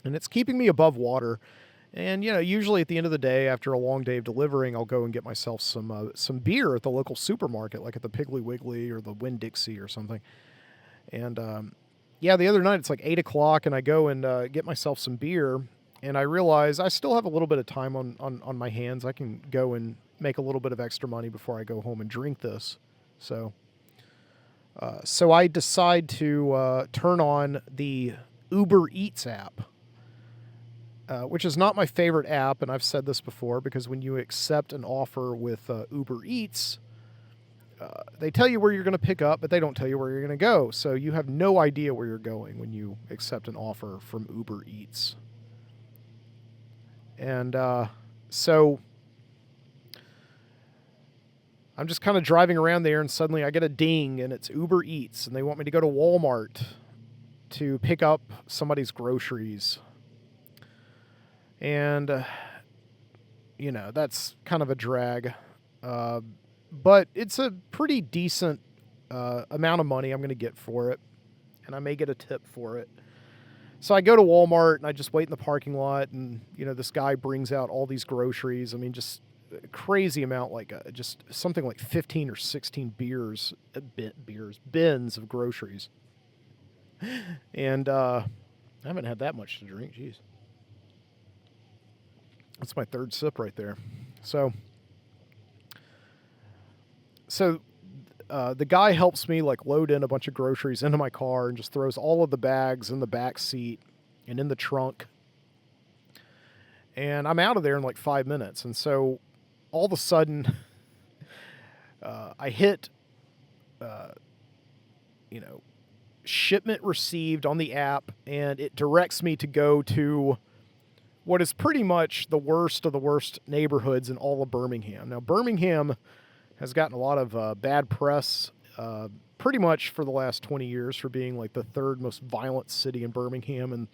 and it's keeping me above water. And usually at the end of the day, after a long day of delivering, I'll go and get myself some beer at the local supermarket, like at the Piggly Wiggly or the Winn-Dixie or something. And yeah, the other night it's like 8 o'clock, and I go and get myself some beer, and I realize I still have a little bit of time on my hands. I can go and make a little bit of extra money before I go home and drink this. So I decide to turn on the Uber Eats app. Which is not my favorite app, and I've said this before, because when you accept an offer with Uber Eats, they tell you where you're going to pick up, but they don't tell you where you're going to go. So you have no idea where you're going when you accept an offer from Uber Eats. And so I'm just kind of driving around there, and suddenly I get a ding, and it's Uber Eats, and they want me to go to Walmart to pick up somebody's groceries. And, that's kind of a drag. But it's a pretty decent amount of money I'm going to get for it. And I may get a tip for it. So I go to Walmart, and I just wait in the parking lot. And, this guy brings out all these groceries. I mean, just a crazy amount, like just something like 15 or 16 bins of groceries. And I haven't had that much to drink. Jeez. That's my third sip right there. So the guy helps me like load in a bunch of groceries into my car and just throws all of the bags in the back seat and in the trunk. And I'm out of there in like 5 minutes. And so all of a sudden, I hit, shipment received on the app, and it directs me to go to what is pretty much the worst of the worst neighborhoods in all of Birmingham. Now, Birmingham has gotten a lot of bad press pretty much for the last 20 years for being like the third most violent city in Birmingham. And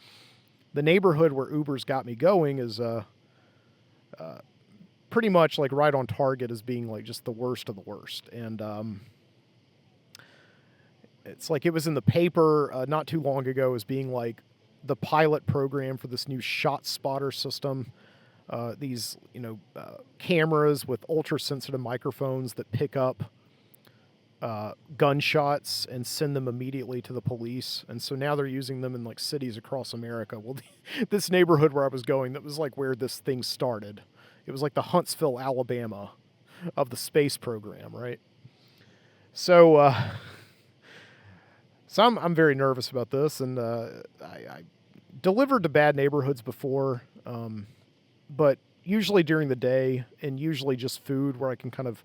the neighborhood where Uber's got me going is pretty much like right on target as being like just the worst of the worst. And it's like it was in the paper not too long ago as being like the pilot program for this new shot spotter system. These, cameras with ultra sensitive microphones that pick up gunshots and send them immediately to the police. And so now they're using them in like cities across America. Well, this neighborhood where I was going, that was like where this thing started. It was like the Huntsville, Alabama of the space program, right? So, I'm very nervous about this, and I delivered to bad neighborhoods before, but usually during the day, and usually just food where I can kind of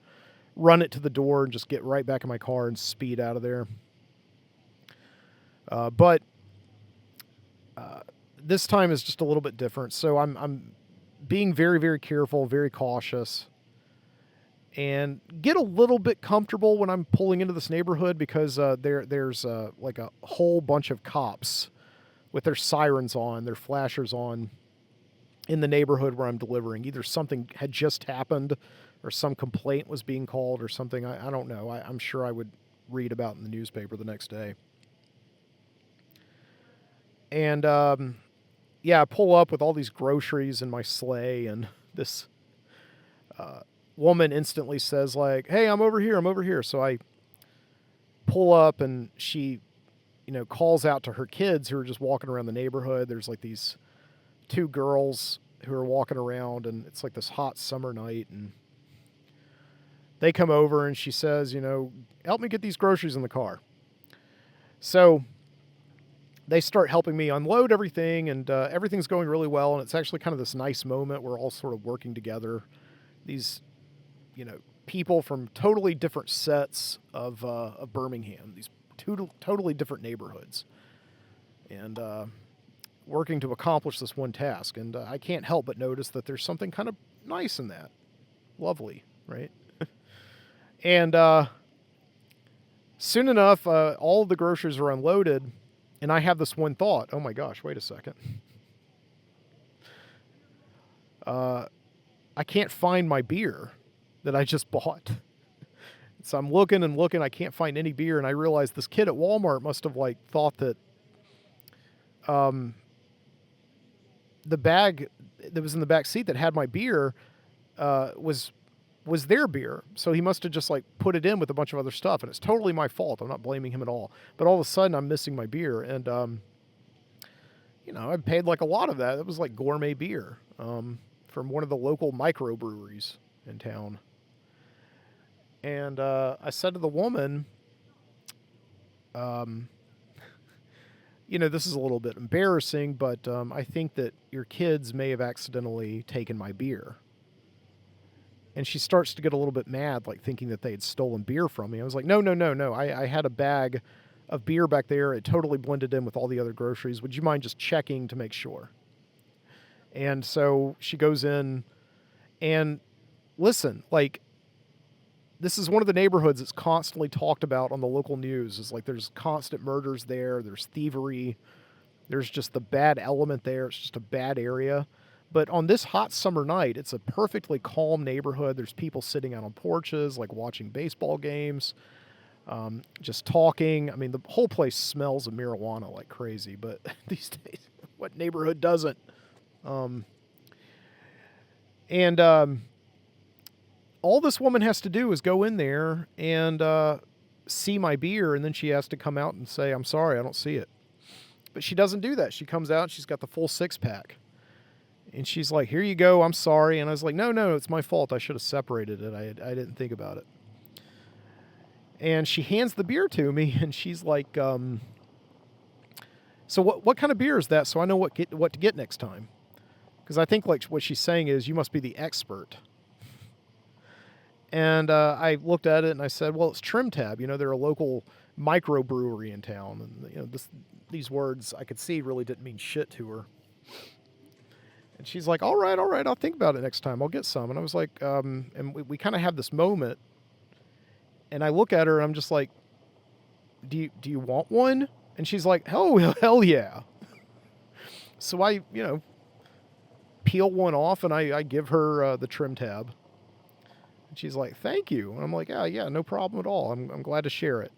run it to the door and just get right back in my car and speed out of there. But this time is just a little bit different, so I'm being very, very careful, very cautious, and get a little bit comfortable when I'm pulling into this neighborhood because there's like a whole bunch of cops with their sirens on, their flashers on in the neighborhood where I'm delivering. Either something had just happened or some complaint was being called or something. I don't know. I'm sure I would read about in the newspaper the next day. And I pull up with all these groceries in my sleigh, and this woman instantly says like, "Hey, I'm over here." So I pull up, and she, calls out to her kids who are just walking around the neighborhood. There's like these two girls who are walking around, and it's like this hot summer night, and they come over, and she says, "Help me get these groceries in the car." So they start helping me unload everything, and everything's going really well, and it's actually kind of this nice moment. We're all sort of working together. These, people from totally different sets of Birmingham, these totally different neighborhoods, and working to accomplish this one task. And I can't help but notice that there's something kind of nice in that. Lovely, right? And soon enough, all of the groceries are unloaded, and I have this one thought. Oh my gosh, wait a second. I can't find my beer that I just bought. So I'm looking and looking. I can't find any beer, and I realize this kid at Walmart must have like thought that the bag that was in the back seat that had my beer was their beer. So he must have just like put it in with a bunch of other stuff, and it's totally my fault. I'm not blaming him at all. But all of a sudden, I'm missing my beer, and I paid like a lot of that. It was like gourmet beer from one of the local microbreweries in town. And I said to the woman, this is a little bit embarrassing, but I think that your kids may have accidentally taken my beer. And she starts to get a little bit mad, like thinking that they had stolen beer from me. I was like, no. I had a bag of beer back there. It totally blended in with all the other groceries. Would you mind just checking to make sure? And so she goes in, and listen, like, this is one of the neighborhoods that's constantly talked about on the local news. It's like there's constant murders there. There's thievery. There's just the bad element there. It's just a bad area. But on this hot summer night, it's a perfectly calm neighborhood. There's people sitting out on porches, like watching baseball games, just talking. I mean, the whole place smells of marijuana like crazy. But these days, what neighborhood doesn't? All this woman has to do is go in there and see my beer, and then she has to come out and say, "I'm sorry, I don't see it." But she doesn't do that. She comes out, she's got the full 6-pack. And she's like, "Here you go, I'm sorry." And I was like, no, it's my fault. I should have separated it. I didn't think about it. And she hands the beer to me, and she's like, "So what kind of beer is that, so I know what to get next time?" Because I think like what she's saying is, you must be the expert. And I looked at it and I said, "Well, it's Trim Tab. They're a local microbrewery in town." And these words I could see really didn't mean shit to her. And she's like, all right, I'll think about it next time. I'll get some. And I was like, and we kind of have this moment. And I look at her and I'm just like, do you want one? And she's like, hell yeah. So I, peel one off and I give her the trim tab. And she's like, thank you. And I'm like, yeah, no problem at all. I'm glad to share it.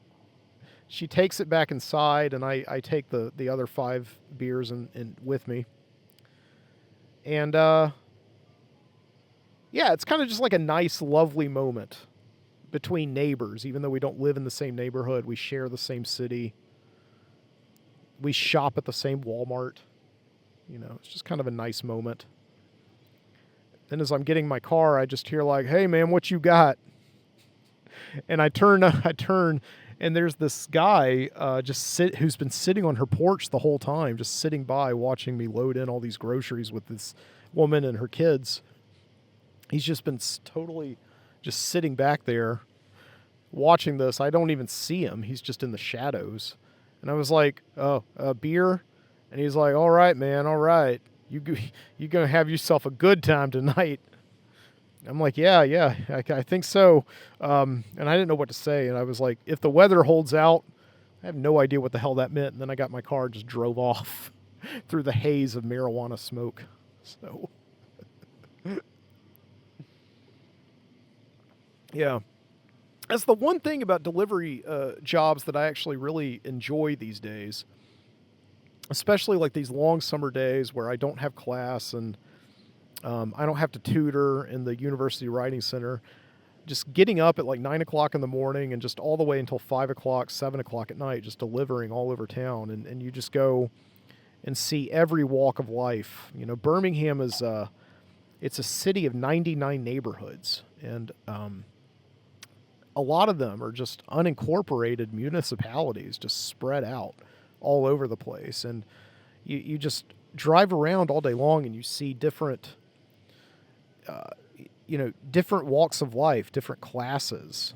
She takes it back inside, and I take the other 5 beers in with me. And yeah, it's kind of just like a nice, lovely moment between neighbors. Even though we don't live in the same neighborhood, we share the same city. We shop at the same Walmart. It's just kind of a nice moment. Then as I'm getting my car, I just hear like, "Hey man, what you got?" And I turn, and there's this guy who's been sitting on her porch the whole time, just sitting by, watching me load in all these groceries with this woman and her kids. He's just been totally just sitting back there, watching this. I don't even see him. He's just in the shadows. And I was like, "Oh, a beer?" And he's like, "All right, man, all right. You're going to have yourself a good time tonight." I'm like, yeah, I think so. And I didn't know what to say. And I was like, if the weather holds out, I have no idea what the hell that meant. And then I got my car and just drove off through the haze of marijuana smoke. So, yeah. That's the one thing about delivery jobs that I actually really enjoy these days, especially like these long summer days where I don't have class and I don't have to tutor in the university writing center. Just getting up at like 9 o'clock in the morning and just all the way until 5 o'clock, 7 o'clock at night, just delivering all over town. And you just go and see every walk of life. Birmingham is it's a city of 99 neighborhoods. And a lot of them are just unincorporated municipalities just spread out all over the place. And you just drive around all day long and you see different different walks of life, different classes,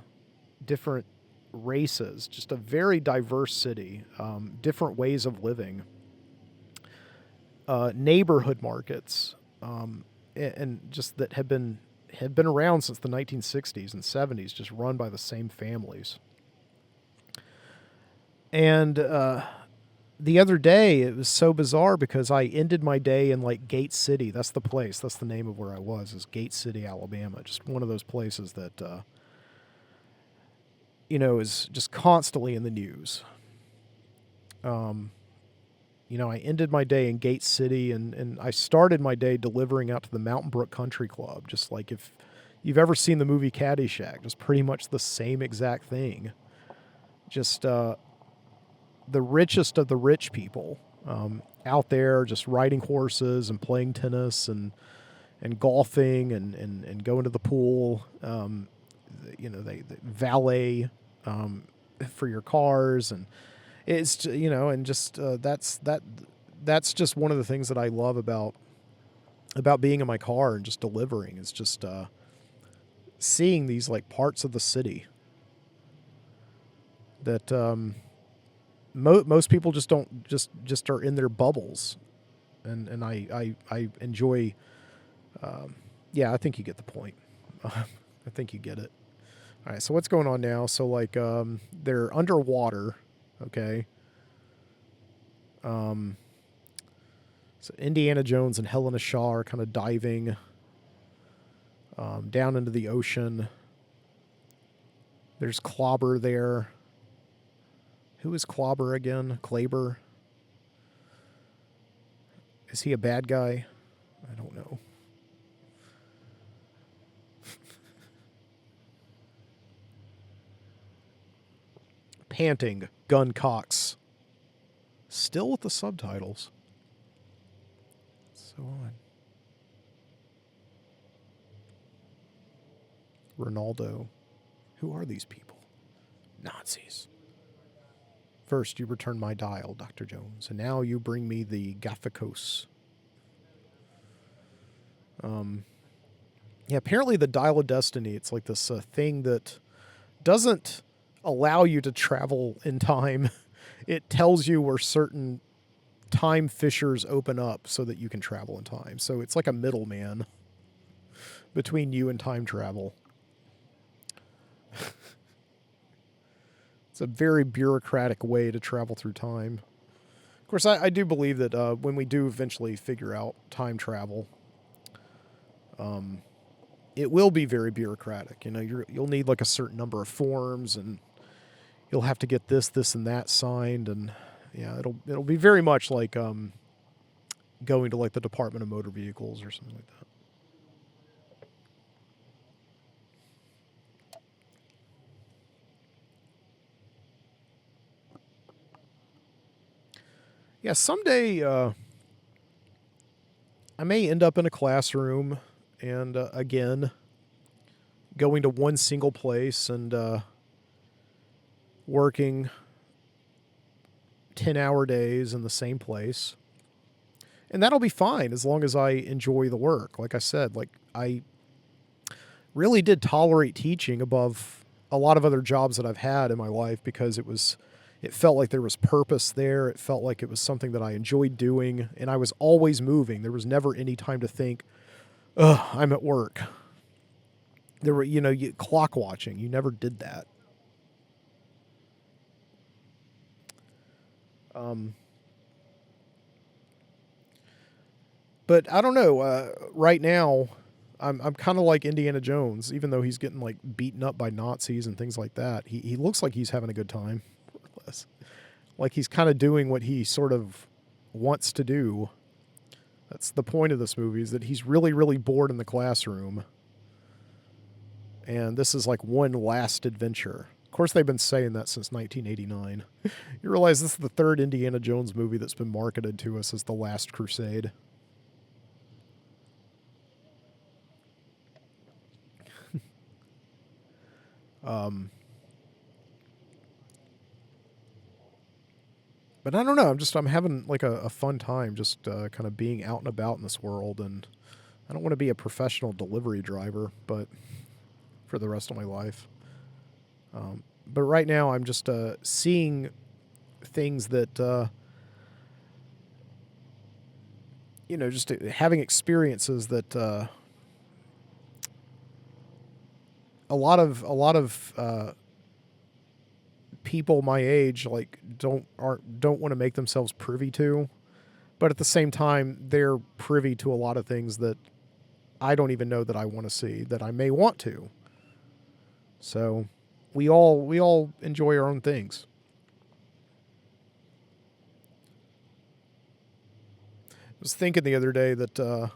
different races, just a very diverse city, different ways of living, neighborhood markets, and just that had been around since the 1960s and 70s, just run by the same families. And the other day, it was so bizarre because I ended my day in like Gate City. That's the place. That's the name of where I was, is Gate City, Alabama. Just one of those places that, is just constantly in the news. I ended my day in Gate City and I started my day delivering out to the Mountain Brook Country Club. Just like if you've ever seen the movie Caddyshack, just pretty much the same exact thing. Just, the richest of the rich people out there just riding horses and playing tennis and golfing and going to the pool. They valet for your cars, and it's and just that's just one of the things that I love about being in my car and just delivering. Is just seeing these like parts of the city that most people just don't just are in their bubbles, and I enjoy. Yeah, I think you get the point. I think you get it. All right, so what's going on now? So like they're underwater, okay. So Indiana Jones and Helena Shaw are kind of diving down into the ocean. There's Clobber there. Who is Clobber again? Glaber? Is he a bad guy? I don't know. Panting, gun cocks. Still with the subtitles. So on. Ronaldo. Who are these people? Nazis. First, you return my dial, Dr. Jones, and now you bring me the Gathicos. Yeah, apparently the Dial of Destiny, it's like this thing that doesn't allow you to travel in time. It tells you where certain time fissures open up so that you can travel in time. So it's like a middleman between you and time travel. It's a very bureaucratic way to travel through time. Of course, I do believe that when we do eventually figure out time travel, it will be very bureaucratic. You know, you'll need like a certain number of forms, and you'll have to get this, and that signed, and yeah, it'll be very much like going to like the Department of Motor Vehicles or something like that. Yeah, someday I may end up in a classroom and again going to one single place and working 10-hour days in the same place. And that'll be fine as long as I enjoy the work. Like I said, like I really did tolerate teaching above a lot of other jobs that I've had in my life because it felt like there was purpose there. It felt like it was something that I enjoyed doing, and I was always moving. There was never any time to think, "Ugh, I'm at work." There were, clock watching. You never did that. Um, but I don't know. Right now, I'm kind of like Indiana Jones, even though he's getting like beaten up by Nazis and things like that. He looks like he's having a good time, more or less. Like he's kind of doing what he sort of wants to do. That's the point of this movie, is that he's really, really bored in the classroom. And this is like one last adventure. Of course, they've been saying that since 1989. You realize this is the third Indiana Jones movie that's been marketed to us as The Last Crusade. Um, but I don't know. I'm having like a fun time just kind of being out and about in this world. And I don't want to be a professional delivery driver, but for the rest of my life. But right now, I'm just seeing things that, just having experiences that a lot of people my age like don't want to make themselves privy to, but at the same time, they're privy to a lot of things that I don't even know that I want to see, that I may want to. So we all enjoy our own things. I was thinking the other day that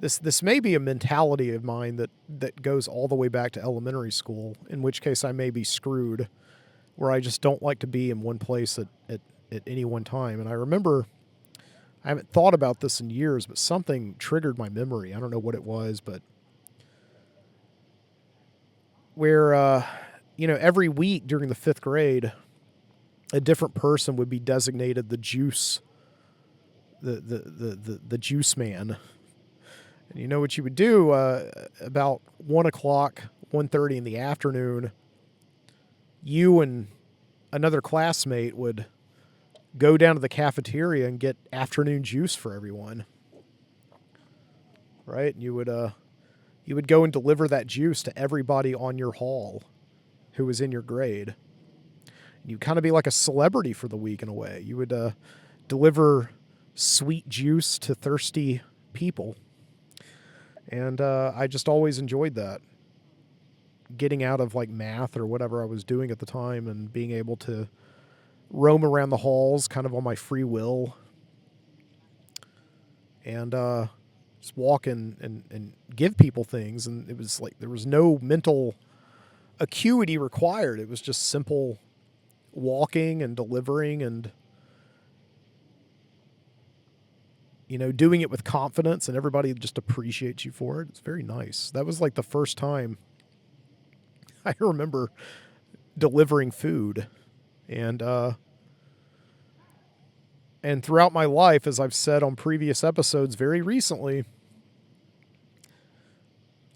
this may be a mentality of mine that goes all the way back to elementary school, in which case I may be screwed, where I just don't like to be in one place at any one time. And I remember, I haven't thought about this in years, but something triggered my memory. I don't know what it was, but where every week during the fifth grade, a different person would be designated the juice, the juice man. And you know what you would do about 1 o'clock, 1:30 in the afternoon, you and another classmate would go down to the cafeteria and get afternoon juice for everyone. Right? And you would go and deliver that juice to everybody on your hall who was in your grade. And you'd kind of be like a celebrity for the week in a way. You would deliver sweet juice to thirsty people. And I just always enjoyed that. Getting out of like math or whatever I was doing at the time and being able to roam around the halls kind of on my free will. And just walk and give people things. And it was like there was no mental acuity required. It was just simple walking and delivering and doing it with confidence, and everybody just appreciates you for it. It's very nice. That was like the first time I remember delivering food. And throughout my life, as I've said on previous episodes very recently,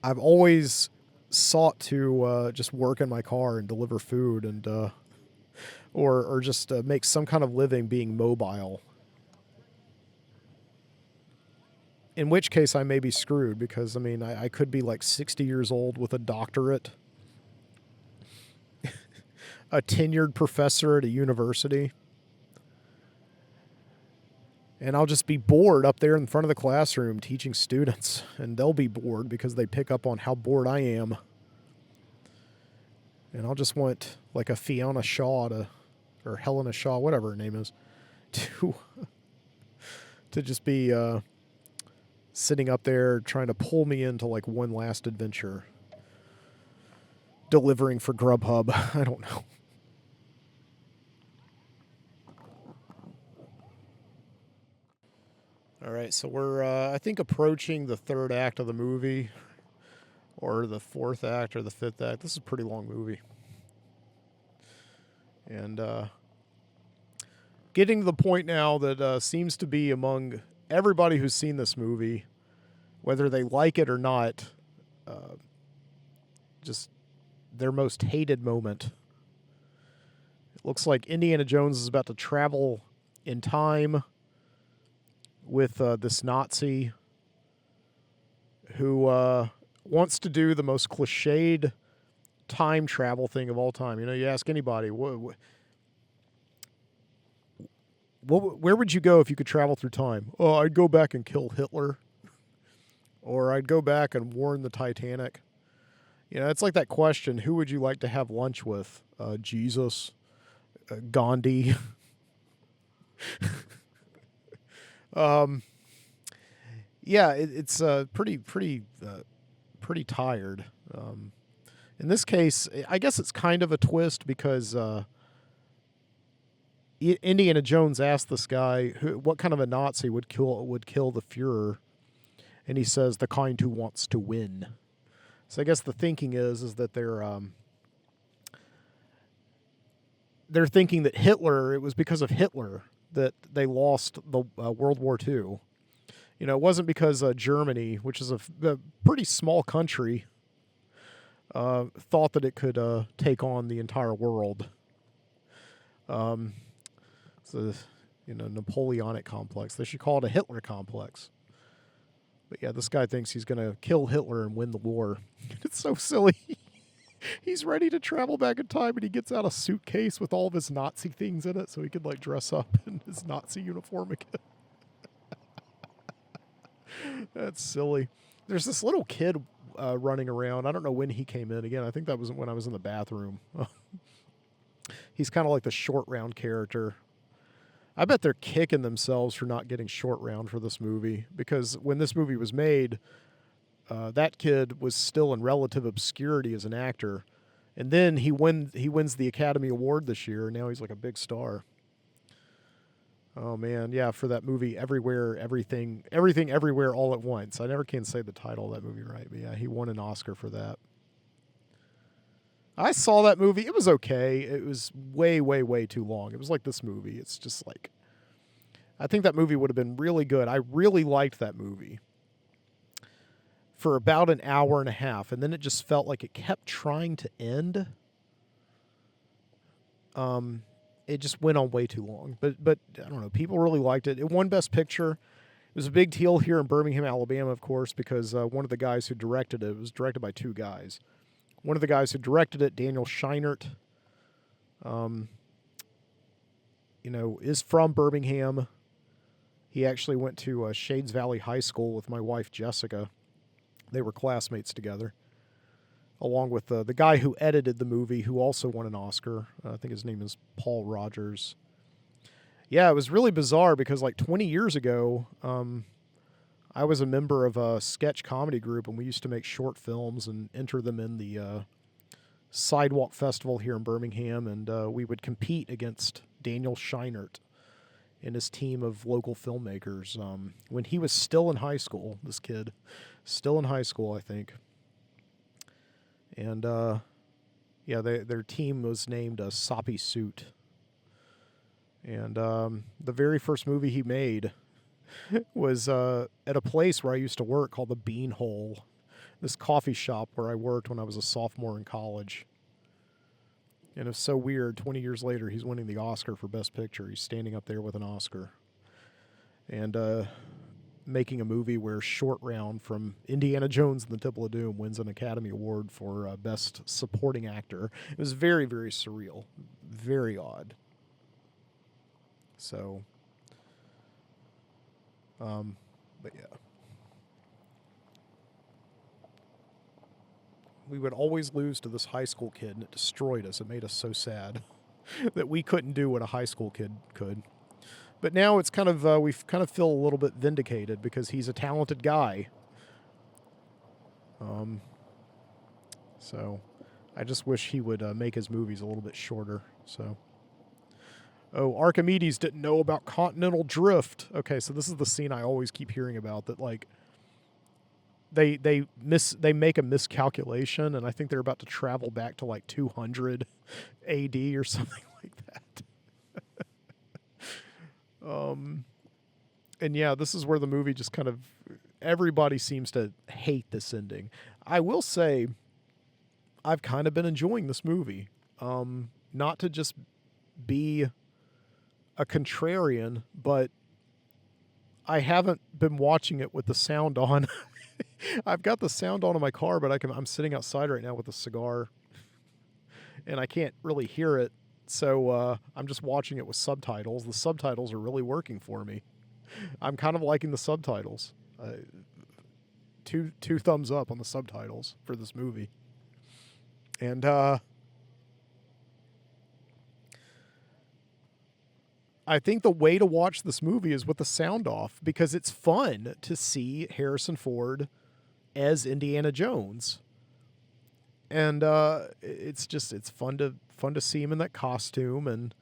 I've always sought to just work in my car and deliver food and or just make some kind of living being mobile. In which case, I may be screwed because, I mean, I could be like 60 years old with a doctorate, a tenured professor at a university, and I'll just be bored up there in front of the classroom teaching students, and they'll be bored because they pick up on how bored I am. And I'll just want like a Fiona Shaw or Helena Shaw, whatever her name is, to to just be sitting up there trying to pull me into like one last adventure, delivering for Grubhub. I don't know. All right, so we're I think approaching the third act of the movie, or the fourth act, or the fifth act. This is a pretty long movie, and getting to the point now that seems to be among everybody who's seen this movie, whether they like it or not, just their most hated moment. It looks like Indiana Jones is about to travel in time with this Nazi who wants to do the most cliched time travel thing of all time. You know, you ask anybody, where would you go if you could travel through time? Oh, I'd go back and kill Hitler, or I'd go back and warn the Titanic. You know, it's like that question: who would you like to have lunch with? Jesus, Gandhi. Yeah, it's pretty tired. In this case, I guess it's kind of a twist because Indiana Jones asked this guy what kind of a Nazi would kill the Fuhrer, and he says the kind who wants to win. So I guess the thinking is that they're thinking that Hitler, it was because of Hitler that they lost the World War II. You know, it wasn't because Germany, which is a pretty small country, thought that it could take on the entire world. So, you know, Napoleonic complex. They should call it a Hitler complex. But yeah, this guy thinks he's going to kill Hitler and win the war. It's so silly. He's ready to travel back in time, and he gets out a suitcase with all of his Nazi things in it so he could like dress up in his Nazi uniform again. That's silly. There's this little kid running around. I don't know when he came in. Again, I think that was when I was in the bathroom. He's kind of like the short round character. I bet they're kicking themselves for not getting short round for this movie, because when this movie was made, that kid was still in relative obscurity as an actor, and then he wins the Academy Award this year, and now he's like a big star. Oh man, yeah, for that movie Everywhere, Everything, Everywhere, All at Once. I never can say the title of that movie right, but yeah, he won an Oscar for that. I saw that movie. It was okay. It was way, way, way too long. It was like this movie. It's just like, I think that movie would have been really good. I really liked that movie for about an hour and a half, and then it just felt like it kept trying to end. It just went on way too long. But I don't know. People really liked it. It won Best Picture. It was a big deal here in Birmingham, Alabama, of course, because one of the guys who directed it was directed by two guys. One of the guys who directed it, Daniel Scheinert, you know, is from Birmingham. He actually went to Shades Valley High School with my wife, Jessica. They were classmates together, along with the guy who edited the movie, who also won an Oscar. I think his name is Paul Rogers. Yeah, it was really bizarre because like 20 years ago, I was a member of a sketch comedy group, and we used to make short films and enter them in the Sidewalk Festival here in Birmingham, and we would compete against Daniel Scheinert and his team of local filmmakers when he was still in high school, this kid. Still in high school, I think. And, yeah, their team was named Soppy Suit. And the very first movie he made was at a place where I used to work called the Bean Hole, this coffee shop where I worked when I was a sophomore in college. And it's so weird. 20 years later, he's winning the Oscar for Best Picture. He's standing up there with an Oscar. And making a movie where Short Round from Indiana Jones and the Temple of Doom wins an Academy Award for Best Supporting Actor. It was very, very surreal, very odd. So, but yeah. We would always lose to this high school kid, and it destroyed us. It made us so sad that we couldn't do what a high school kid could. But now it's kind of we kind of feel a little bit vindicated because he's a talented guy. So I just wish he would make his movies a little bit shorter. So, oh, Archimedes didn't know about continental drift. Okay, so this is the scene I always keep hearing about. That like they make a miscalculation, and I think they're about to travel back to like 200 A.D. or something like that. And yeah, this is where the movie just kind of everybody seems to hate this ending. I will say, I've kind of been enjoying this movie. Not to just be a contrarian, but I haven't been watching it with the sound on. I've got the sound on in my car, but I'm sitting outside right now with a cigar, and I can't really hear it. So I'm just watching it with subtitles. The subtitles are really working for me. I'm kind of liking the subtitles. Two thumbs up on the subtitles for this movie. And I think the way to watch this movie is with the sound off because it's fun to see Harrison Ford as Indiana Jones. And it's fun to see him in that costume and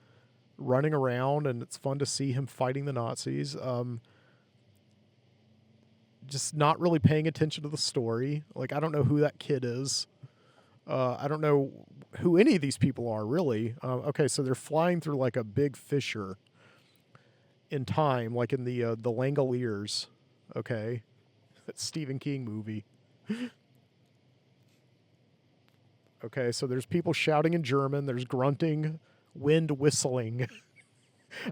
running around, and it's fun to see him fighting the Nazis. Just not really paying attention to the story. Like, I don't know who that kid is. I don't know who any of these people are, really. Okay, so they're flying through like a big fissure in time, like in the Langoliers. Okay, that Stephen King movie. Okay, so there's people shouting in German. There's grunting, wind whistling.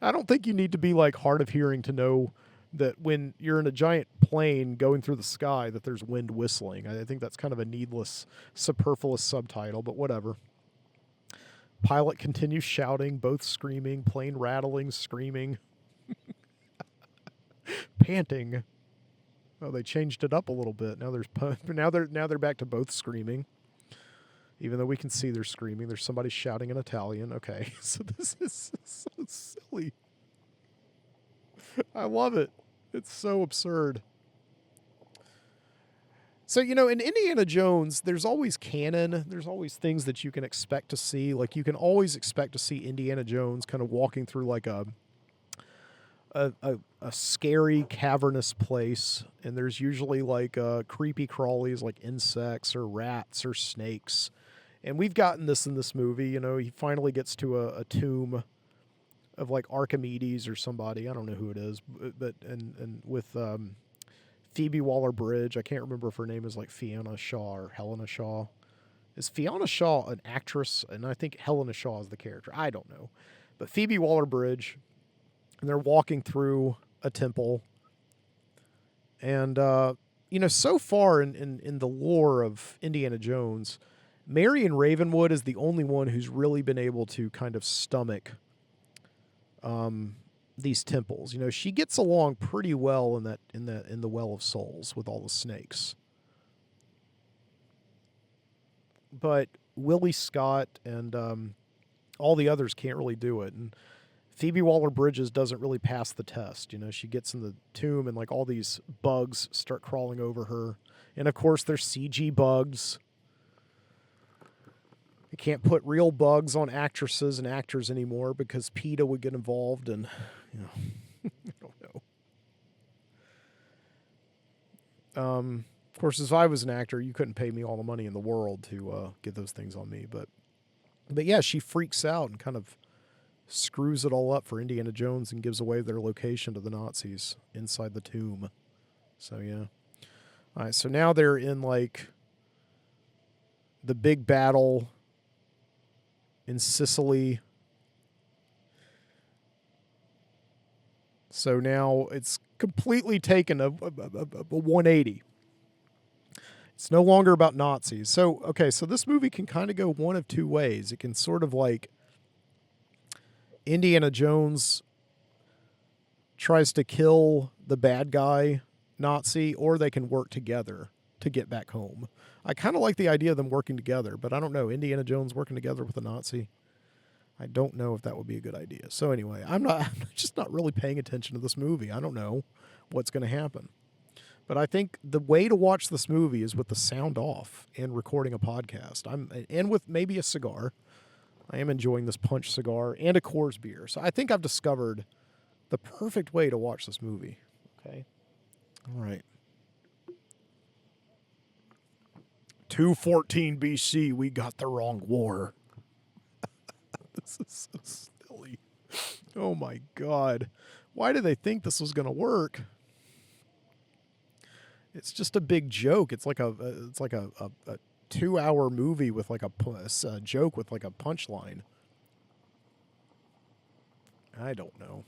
I don't think you need to be like hard of hearing to know that when you're in a giant plane going through the sky that there's wind whistling. I think that's kind of a needless, superfluous subtitle, but whatever. Pilot continues shouting, both screaming, plane rattling, screaming, panting. Oh, they changed it up a little bit. Now they're back to both screaming. Even though we can see they're screaming, there's somebody shouting in Italian. Okay, so this is so silly. I love it. It's so absurd. So, in Indiana Jones, there's always canon. There's always things that you can expect to see. Like, you can always expect to see Indiana Jones kind of walking through like a scary, cavernous place. And there's usually like creepy crawlies like insects or rats or snakes. And we've gotten this in this movie. He finally gets to a tomb of like Archimedes or somebody. I don't know who it is, but and with Phoebe Waller-Bridge. I can't remember if her name is like Fiona Shaw or Helena Shaw. Is Fiona Shaw an actress? And I think Helena Shaw is the character. I don't know. But Phoebe Waller-Bridge, and they're walking through a temple. And, so far in the lore of Indiana Jones, Marion Ravenwood is the only one who's really been able to kind of stomach these temples. She gets along pretty well in the Well of Souls with all the snakes. But Willie Scott and all the others can't really do it. And Phoebe Waller-Bridges doesn't really pass the test. She gets in the tomb and like all these bugs start crawling over her. And of course there's CG bugs. You can't put real bugs on actresses and actors anymore because PETA would get involved, and I don't know. Of course, if I was an actor, you couldn't pay me all the money in the world to get those things on me. But yeah, she freaks out and kind of screws it all up for Indiana Jones and gives away their location to the Nazis inside the tomb. So yeah. All right, so now they're in like the big battle in Sicily. So now it's completely taken a 180. It's no longer about Nazis. So, okay, so this movie can kind of go one of two ways. It can sort of like Indiana Jones tries to kill the bad guy Nazi, or they can work together to get back home. I kind of like the idea of them working together, but I don't know. Indiana Jones working together with a Nazi. I don't know if that would be a good idea. So anyway, I'm just not really paying attention to this movie. I don't know what's going to happen. But I think the way to watch this movie is with the sound off and recording a podcast. And with maybe a cigar. I am enjoying this Punch cigar and a Coors beer. So I think I've discovered the perfect way to watch this movie. Okay. All right. 214 BC, we got the wrong war. This is so silly. Oh my God. Why did they think this was going to work? It's just a big joke. It's like a 2 hour movie with like a joke with like a punchline. I don't know.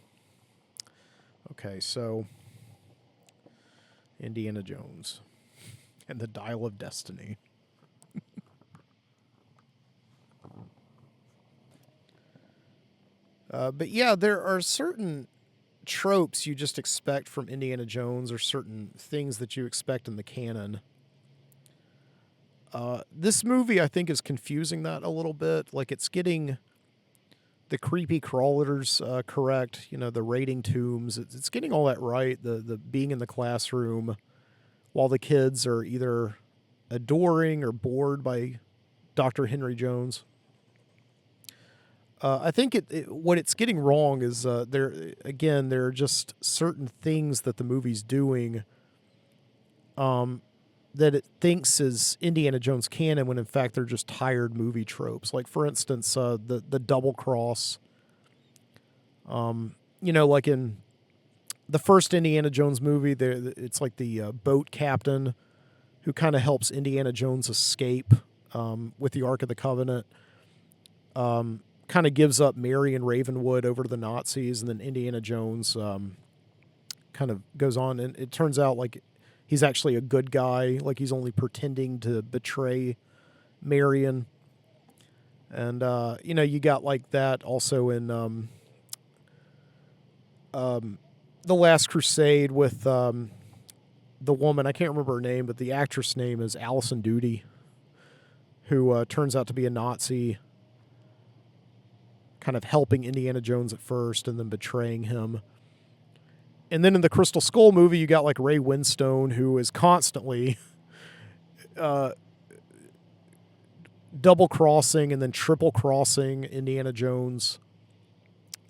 Okay, so Indiana Jones and the Dial of Destiny. But yeah, there are certain tropes you just expect from Indiana Jones, or certain things that you expect in the canon. This movie, I think, is confusing that a little bit. Like, it's getting the creepy crawlers correct, you know, the raiding tombs. It's getting all that right. The being in the classroom while the kids are either adoring or bored by Dr. Henry Jones. I think what it's getting wrong is there are just certain things that the movie's doing that it thinks is Indiana Jones canon, when in fact they're just tired movie tropes. Like, for instance, the double cross. You know, like in the first Indiana Jones movie, it's like the boat captain who kind of helps Indiana Jones escape with the Ark of the Covenant. Kind of gives up Marion Ravenwood over to the Nazis, and then Indiana Jones kind of goes on, and it turns out like he's actually a good guy. Like, he's only pretending to betray Marion. And you know, you got like that also in The Last Crusade with the woman, I can't remember her name, but the actress name is Allison Doody, who turns out to be a Nazi, kind of helping Indiana Jones at first and then betraying him. And then in the Crystal Skull movie, you got like Ray Winstone, who is constantly double crossing and then triple crossing Indiana Jones,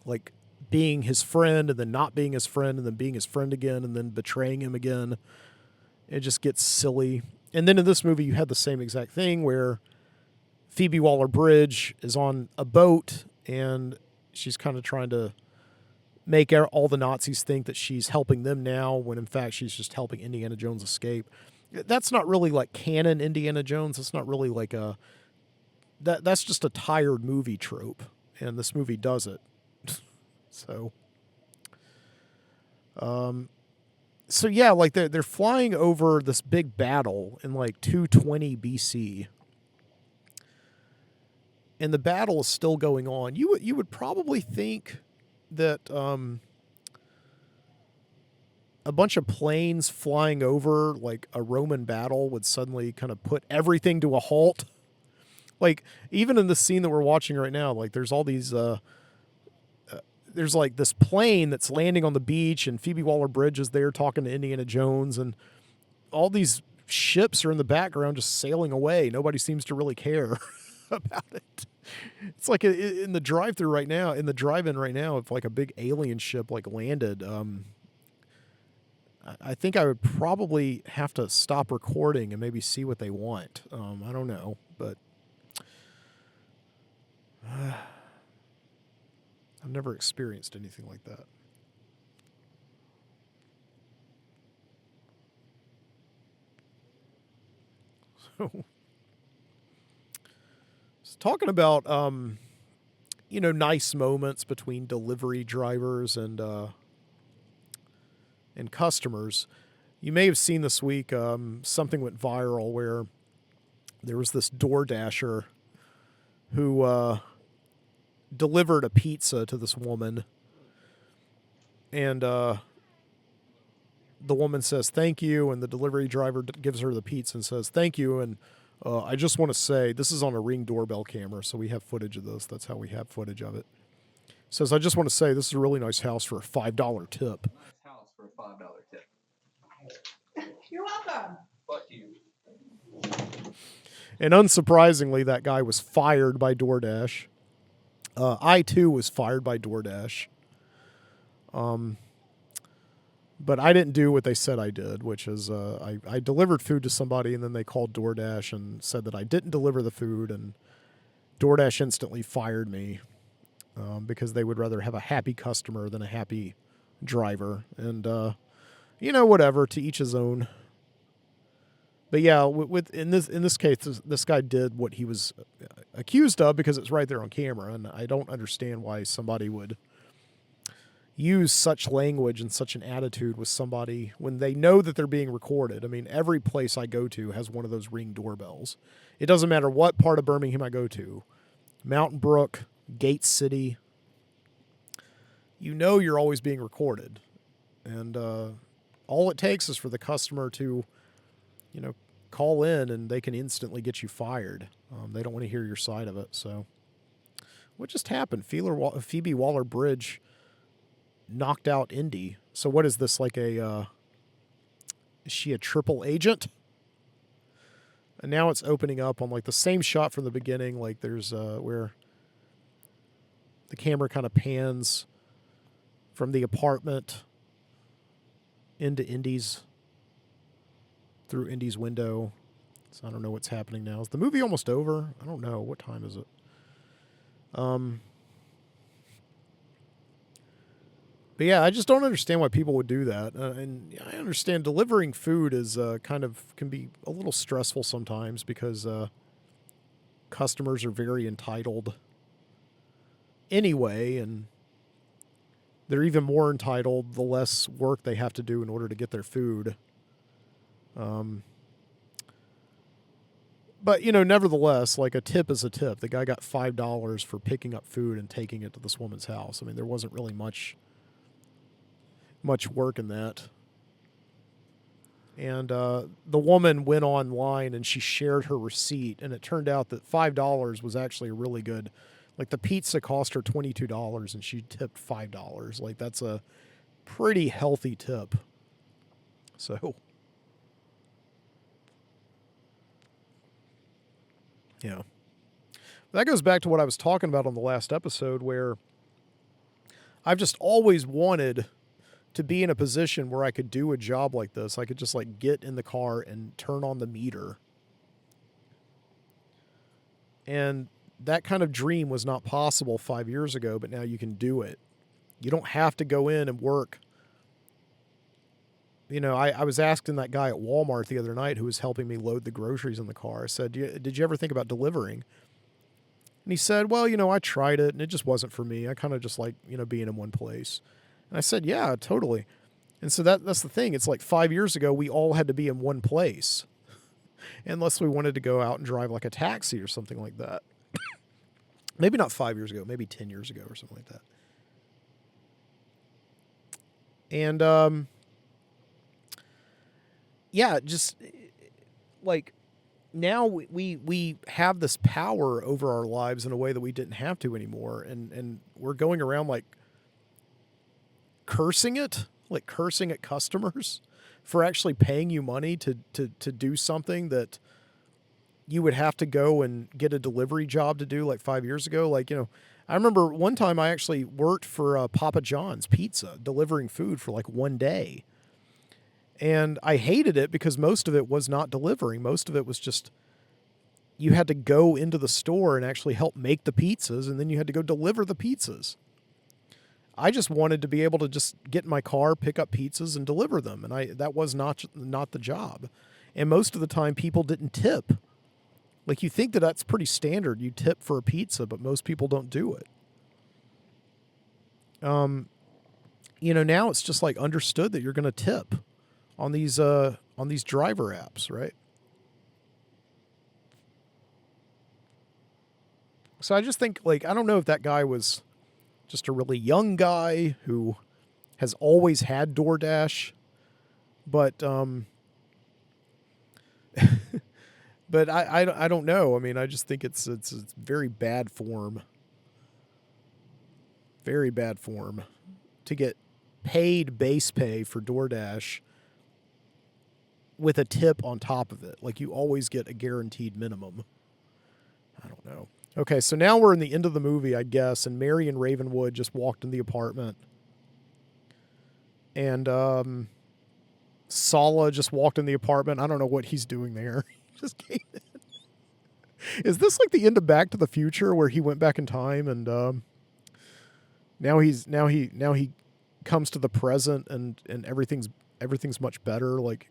like being his friend and then not being his friend and then being his friend again and then betraying him again. It just gets silly. And then in this movie, you had the same exact thing where Phoebe Waller-Bridge is on a boat and she's kind of trying to make all the Nazis think that she's helping them now, when in fact she's just helping Indiana Jones escape. That's not really like canon Indiana Jones. It's not really like that's just a tired movie trope, and this movie does it. So so yeah, like they're flying over this big battle in like 220 BC. And the battle is still going on. You would probably think that a bunch of planes flying over like a Roman battle would suddenly kind of put everything to a halt. Like, even in the scene that we're watching right now, like there's all these there's like this plane that's landing on the beach, and Phoebe Waller-Bridge is there talking to Indiana Jones, and all these ships are in the background just sailing away. Nobody seems to really care about it. It's like in the drive-through right now, in the drive-in right now, if like a big alien ship like landed, I think I would probably have to stop recording and maybe see what they want. I don't know, but I've never experienced anything like that. So, talking about you know, nice moments between delivery drivers and and customers. You may have seen this week something went viral where there was this DoorDasher who delivered a pizza to this woman, and the woman says thank you, and the delivery driver gives her the pizza and says thank you, and I just want to say this is on a Ring doorbell camera, so we have footage of this. That's how we have footage of it. Says I just want to say this is a really nice house for a $5 tip. Nice house for a $5 tip. You're welcome. Fuck you. And unsurprisingly, that guy was fired by DoorDash. I too was fired by DoorDash. But I didn't do what they said I did, which is I delivered food to somebody, and then they called DoorDash and said that I didn't deliver the food, and DoorDash instantly fired me because they would rather have a happy customer than a happy driver. And, whatever, to each his own. But yeah, in this case, this guy did what he was accused of because it's right there on camera, and I don't understand why somebody would use such language and such an attitude with somebody when they know that they're being recorded. I mean, every place I go to has one of those Ring doorbells. It doesn't matter what part of Birmingham I go to, Mountain Brook, Gate City. You know you're always being recorded, and all it takes is for the customer to, call in, and they can instantly get you fired. They don't want to hear your side of it. So, what just happened? Phoebe Waller-Bridge knocked out Indy. So what is this, like is she a triple agent? And now it's opening up on like the same shot from the beginning. Like there's where the camera kind of pans from the apartment into Indy's, through Indy's window. So I don't know what's happening now. Is the movie almost over? I don't know. What time is it? But yeah, I just don't understand why people would do that. And I understand delivering food is can be a little stressful sometimes because customers are very entitled anyway, and they're even more entitled the less work they have to do in order to get their food. But, nevertheless, like a tip is a tip. The guy got $5 for picking up food and taking it to this woman's house. I mean, there wasn't really much work in that. And the woman went online and she shared her receipt, and it turned out that $5 was actually a really good, like the pizza cost her $22 and she tipped $5. Like that's a pretty healthy tip. So, yeah. That goes back to what I was talking about on the last episode, where I've just always wanted to be in a position where I could do a job like this. I could just like get in the car and turn on the meter. And that kind of dream was not possible 5 years ago, but now you can do it. You don't have to go in and work. I was asking that guy at Walmart the other night who was helping me load the groceries in the car. I said, did you ever think about delivering? And he said, well, I tried it and it just wasn't for me. I kind of just like, being in one place. And I said, yeah, totally. And so that's the thing. It's like 5 years ago, we all had to be in one place unless we wanted to go out and drive like a taxi or something like that. Maybe not 5 years ago, maybe 10 years ago or something like that. And, yeah, just like now we have this power over our lives in a way that we didn't have to anymore. And we're going around like cursing at customers for actually paying you money to do something that you would have to go and get a delivery job to do like 5 years ago. Like, I remember one time I actually worked for Papa John's Pizza, delivering food for like one day. And I hated it because most of it was not delivering. Most of it was just, you had to go into the store and actually help make the pizzas, and then you had to go deliver the pizzas. I just wanted to be able to just get in my car, pick up pizzas, and deliver them. And that was not the job. And most of the time, people didn't tip. Like, you think that that's pretty standard. You tip for a pizza, but most people don't do it. now it's just like understood that you're going to tip on these driver apps, right? So I just think, like, I don't know if that guy was just a really young guy who has always had DoorDash, but but I don't know. I mean, I just think it's very bad form. Very bad form to get paid base pay for DoorDash with a tip on top of it. Like, you always get a guaranteed minimum. I don't know. Okay, so now we're in the end of the movie, I guess, and Mary and Ravenwood just walked in the apartment. And Sala just walked in the apartment. I don't know what he's doing there. He just came in. Is this like the end of Back to the Future where he went back in time and now he comes to the present and everything's much better, like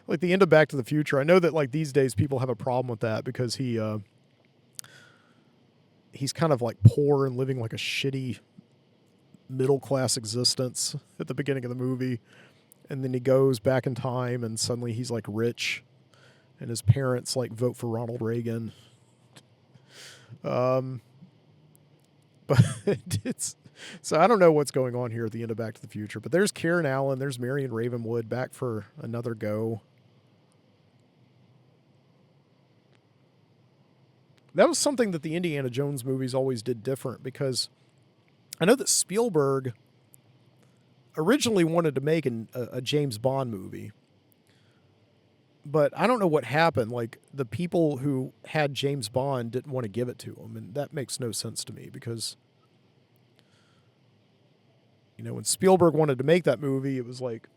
like the end of Back to the Future. I know that like these days people have a problem with that because he's kind of like poor and living like a shitty middle class existence at the beginning of the movie, and then he goes back in time and suddenly he's like rich and his parents like vote for Ronald Reagan. But it's so I don't know what's going on here at the end of Back to the Future. But there's Karen Allen, there's Marion Ravenwood back for another go. That was something that the Indiana Jones movies always did different, because I know that Spielberg originally wanted to make a James Bond movie. But I don't know what happened. Like, the people who had James Bond didn't want to give it to him. And that makes no sense to me because, when Spielberg wanted to make that movie, it was like,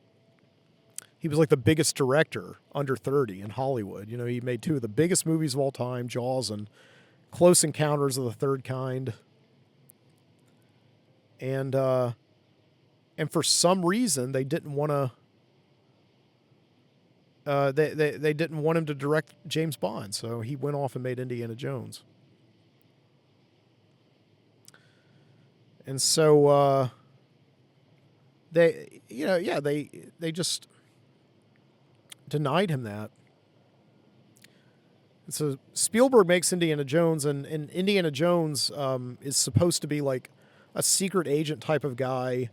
he was like the biggest director under 30 in Hollywood. He made two of the biggest movies of all time, Jaws and Close Encounters of the Third Kind. And for some reason, they didn't want to, they didn't want him to direct James Bond, so he went off and made Indiana Jones. And so they just denied him that. And so Spielberg makes Indiana Jones, and Indiana Jones is supposed to be like a secret agent type of guy,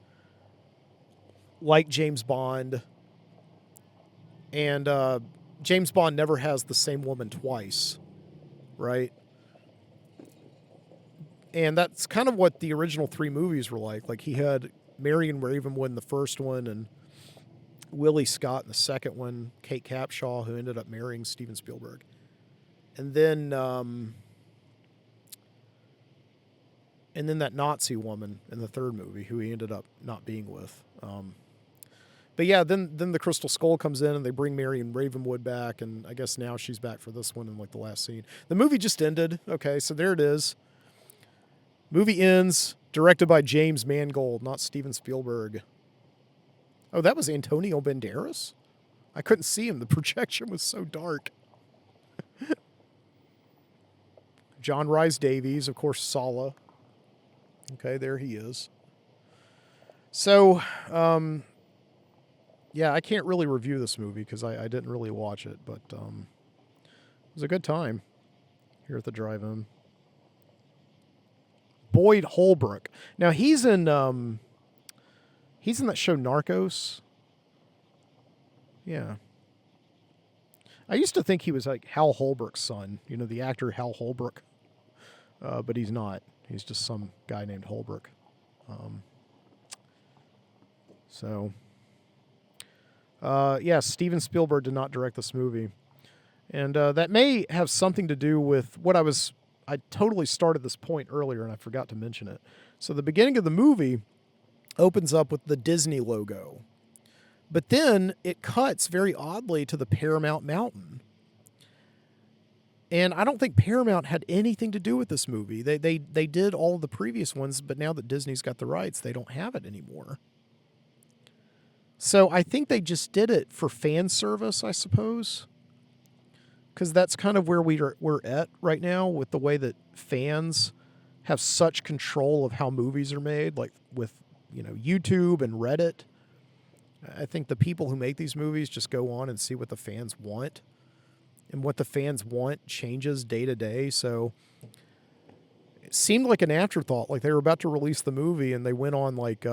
like James Bond. And James Bond never has the same woman twice, right? And that's kind of what the original three movies were like. Like, he had Marion Ravenwood in the first one and Willie Scott in the second one, Kate Capshaw, who ended up marrying Steven Spielberg. And then that Nazi woman in the third movie, who he ended up not being with. But yeah, then the Crystal Skull comes in and they bring Marion Ravenwood back, and I guess now she's back for this one in like the last scene. The movie just ended. Okay, so there it is. Movie ends, directed by James Mangold, not Steven Spielberg. Oh, that was Antonio Banderas? I couldn't see him. The projection was so dark. John Rhys Davies, of course, Sala. Okay, there he is. So, yeah, I can't really review this movie because I didn't really watch it, but it was a good time here at the drive-in. Boyd Holbrook. Now, he's in that show Narcos. Yeah. I used to think he was like Hal Holbrook's son, the actor Hal Holbrook. But he's not. He's just some guy named Holbrook. Yeah, Steven Spielberg did not direct this movie. And that may have something to do with what I totally started this point earlier and I forgot to mention it. So the beginning of the movie opens up with the Disney logo. But then it cuts very oddly to the Paramount Mountain. And I don't think Paramount had anything to do with this movie. They did all of the previous ones, but now that Disney's got the rights, they don't have it anymore. So I think they just did it for fan service, I suppose. Because that's kind of where we're at right now with the way that fans have such control of how movies are made, like with YouTube and Reddit. I think the people who make these movies just go on and see what the fans want. And what the fans want changes day to day. So it seemed like an afterthought. Like they were about to release the movie and they went on like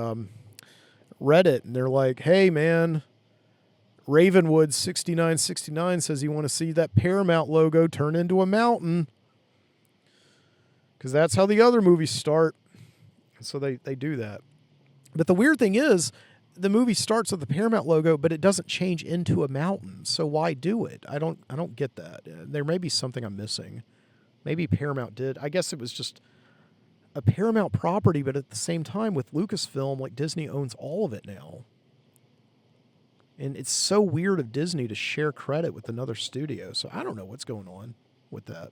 Reddit and they're like, hey, man, Ravenwood 6969 says you want to see that Paramount logo turn into a mountain. Because that's how the other movies start. So they do that. But the weird thing is, the movie starts with the Paramount logo, but it doesn't change into a mountain. So why do it? I don't get that. There may be something I'm missing. Maybe Paramount did. I guess it was just a Paramount property, but at the same time with Lucasfilm, like Disney owns all of it now. And it's so weird of Disney to share credit with another studio. So I don't know what's going on with that.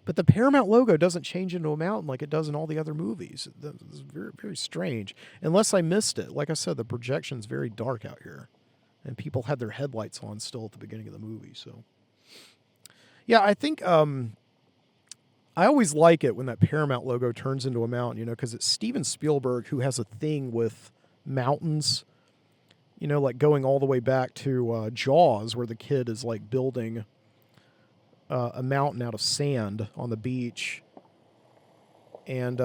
But the Paramount logo doesn't change into a mountain like it does in all the other movies. It's very, very strange. Unless I missed it. Like I said, the projection's very dark out here. And people had their headlights on still at the beginning of the movie. So, yeah, I think I always like it when that Paramount logo turns into a mountain, because it's Steven Spielberg who has a thing with mountains. Like going all the way back to Jaws, where the kid is like building a mountain out of sand on the beach. And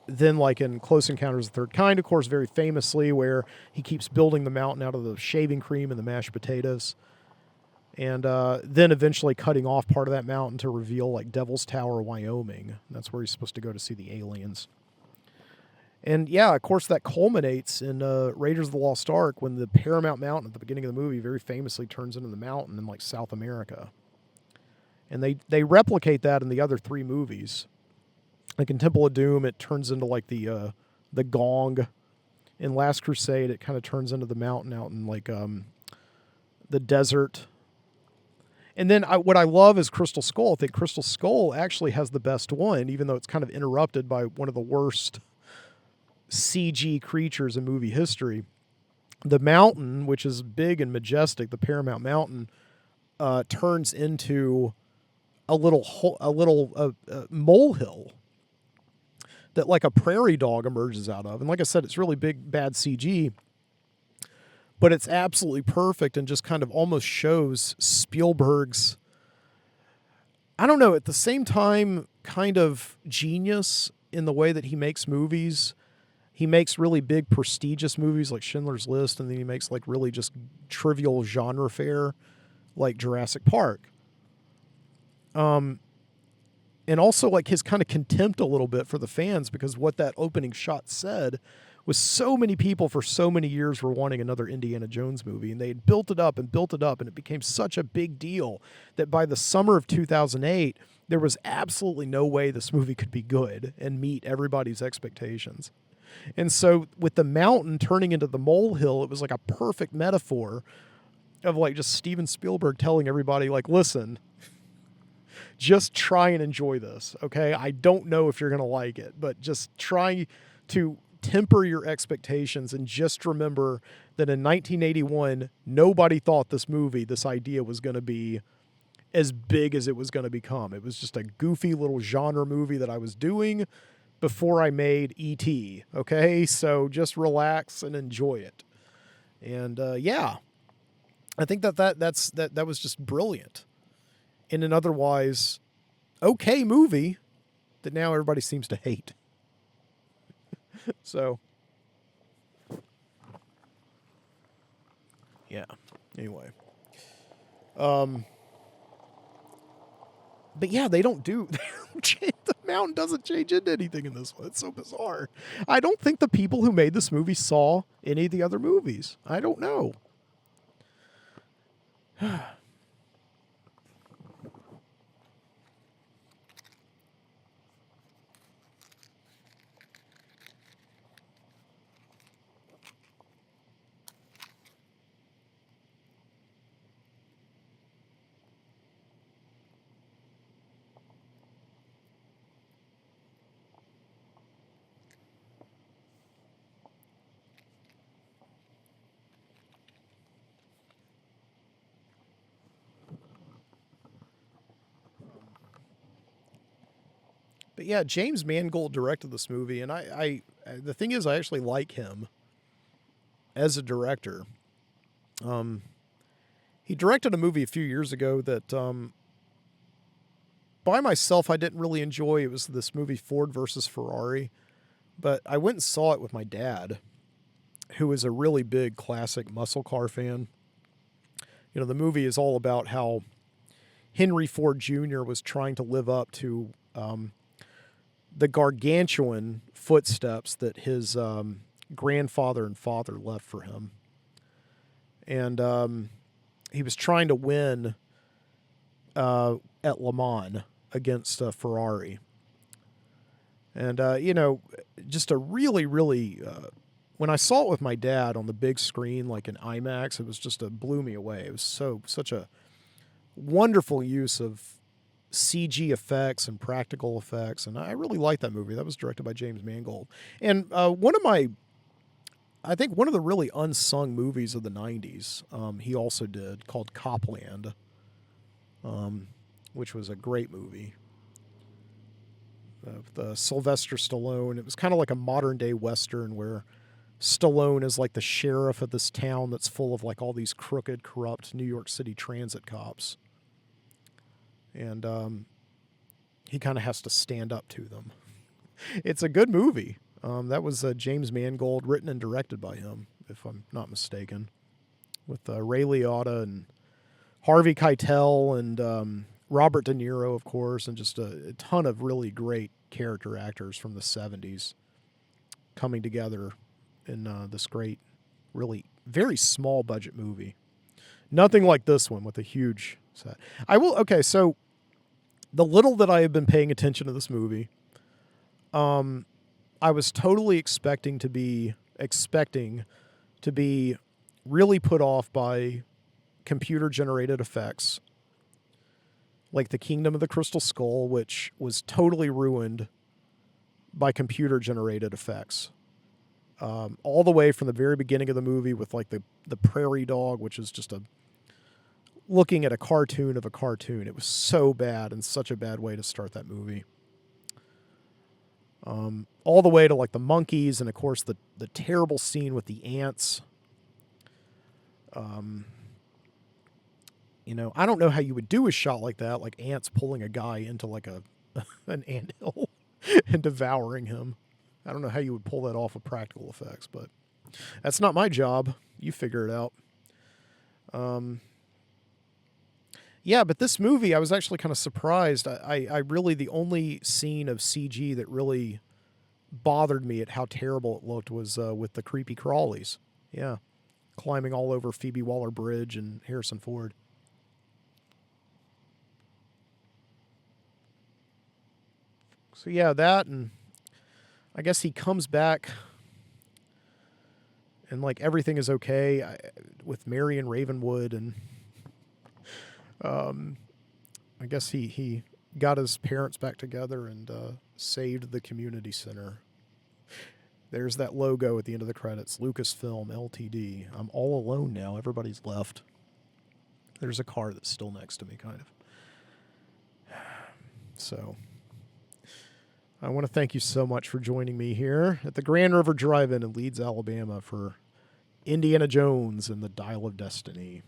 then like in Close Encounters of the Third Kind, of course, very famously, where he keeps building the mountain out of the shaving cream and the mashed potatoes. And then eventually cutting off part of that mountain to reveal like Devil's Tower, Wyoming. That's where he's supposed to go to see the aliens. And yeah, of course, that culminates in Raiders of the Lost Ark when the Paramount Mountain at the beginning of the movie very famously turns into the mountain in like South America. And they replicate that in the other three movies. Like in Temple of Doom, it turns into like the gong. In Last Crusade, it kind of turns into the mountain out in like the desert. And then what I love is Crystal Skull. I think Crystal Skull actually has the best one, even though it's kind of interrupted by one of the worst CG creatures in movie history. The mountain, which is big and majestic, the Paramount Mountain, turns into a little molehill that like a prairie dog emerges out of. And like I said, it's really big, bad CG, but it's absolutely perfect and just kind of almost shows Spielberg's, I don't know, at the same time, kind of genius in the way that he makes movies. He makes really big, prestigious movies like Schindler's List, and then he makes like really just trivial genre fare like Jurassic Park. And also like his kind of contempt a little bit for the fans, because what that opening shot said was so many people for so many years were wanting another Indiana Jones movie, and they had built it up, and it became such a big deal that by the summer of 2008, there was absolutely no way this movie could be good and meet everybody's expectations. And so with the mountain turning into the molehill, it was like a perfect metaphor of like just Steven Spielberg telling everybody like, listen, just try and enjoy this, okay? I don't know if you're going to like it, but just try to temper your expectations and just remember that in 1981, nobody thought this idea was going to be as big as it was going to become. It was just a goofy little genre movie that I was doing before I made E.T., okay? So just relax and enjoy it. And yeah, I think that was just brilliant in an otherwise okay movie that now everybody seems to hate. So, yeah. Anyway. But yeah, they don't do... the mountain doesn't change into anything in this one. It's so bizarre. I don't think the people who made this movie saw any of the other movies. I don't know. But yeah, James Mangold directed this movie, and I the thing is, I actually like him as a director. He directed a movie a few years ago that by myself I didn't really enjoy. It was this movie Ford versus Ferrari, but I went and saw it with my dad, who is a really big classic muscle car fan. You know, the movie is all about how Henry Ford Jr. was trying to live up to the gargantuan footsteps that his grandfather and father left for him. And he was trying to win at Le Mans against Ferrari. And, just a really, really... when I saw it with my dad on the big screen, like in IMAX, it was just blew me away. It was such a wonderful use of CG effects and practical effects, and I really liked that movie. That was directed by James Mangold. And I think one of the really unsung movies of the 90s, he also did, called Copland, which was a great movie. The Sylvester Stallone. It was kind of like a modern-day Western where Stallone is like the sheriff of this town that's full of like all these crooked, corrupt New York City transit cops. And he kind of has to stand up to them. It's a good movie. That was James Mangold, written and directed by him, if I'm not mistaken, with Ray Liotta and Harvey Keitel and Robert De Niro, of course, and just a ton of really great character actors from the 70s coming together in this great, really very small budget movie. Nothing like this one with a huge set. Okay, so the little that I have been paying attention to this movie, I was totally expecting to be really put off by computer-generated effects, like The Kingdom of the Crystal Skull, which was totally ruined by computer-generated effects. All the way from the very beginning of the movie with like the prairie dog, which is just looking at a cartoon of a cartoon. It was so bad and such a bad way to start that movie. All the way to like the monkeys and of course the terrible scene with the ants. I don't know how you would do a shot like that, like ants pulling a guy into like an anthill and devouring him. I don't know how you would pull that off with practical effects, but that's not my job. You figure it out. Yeah, but this movie, I was actually kind of surprised. I really, the only scene of CG that really bothered me at how terrible it looked was with the creepy crawlies. Yeah, climbing all over Phoebe Waller-Bridge and Harrison Ford. So yeah, that, and I guess he comes back and like everything is okay with Marion Ravenwood, and I guess he got his parents back together and saved the community center. There's that logo at the end of the credits, Lucasfilm Ltd. I'm all alone now. Everybody's left. There's a car that's still next to me, kind of. So I want to thank you so much for joining me here at the Grand River Drive-In in Leeds, Alabama for Indiana Jones and the Dial of Destiny.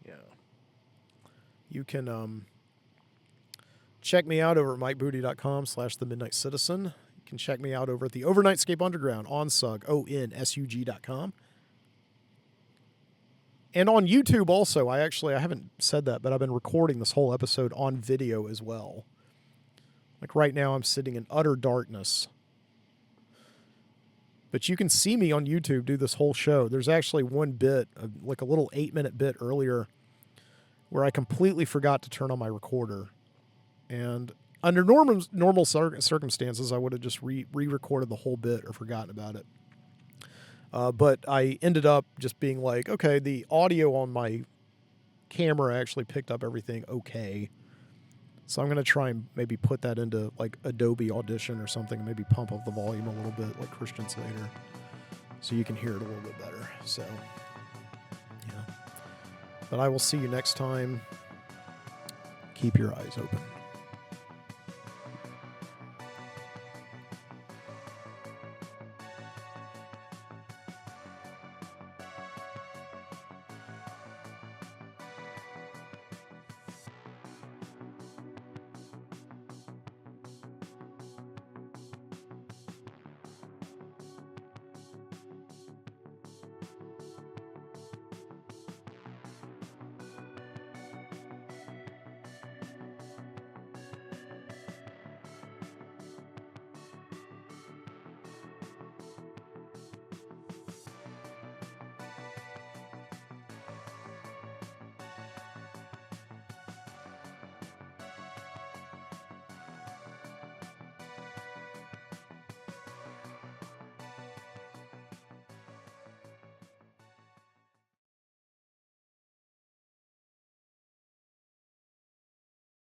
Yeah. You can check me out over at mikebooty.com/themidnightcitizen. You can check me out over at the Overnightscape Underground, onsug, ONSUG.com. And on YouTube also, I haven't said that, but I've been recording this whole episode on video as well. Like right now, I'm sitting in utter darkness. But you can see me on YouTube do this whole show. There's actually one bit, like a little 8-minute bit earlier, where I completely forgot to turn on my recorder. And under normal circumstances, I would have just re-recorded the whole bit or forgotten about it. But I ended up just being like, okay, the audio on my camera actually picked up everything okay. So I'm going to try and maybe put that into like Adobe Audition or something and maybe pump up the volume a little bit like Christian Slater so you can hear it a little bit better. So, yeah. But I will see you next time. keep your eyes open.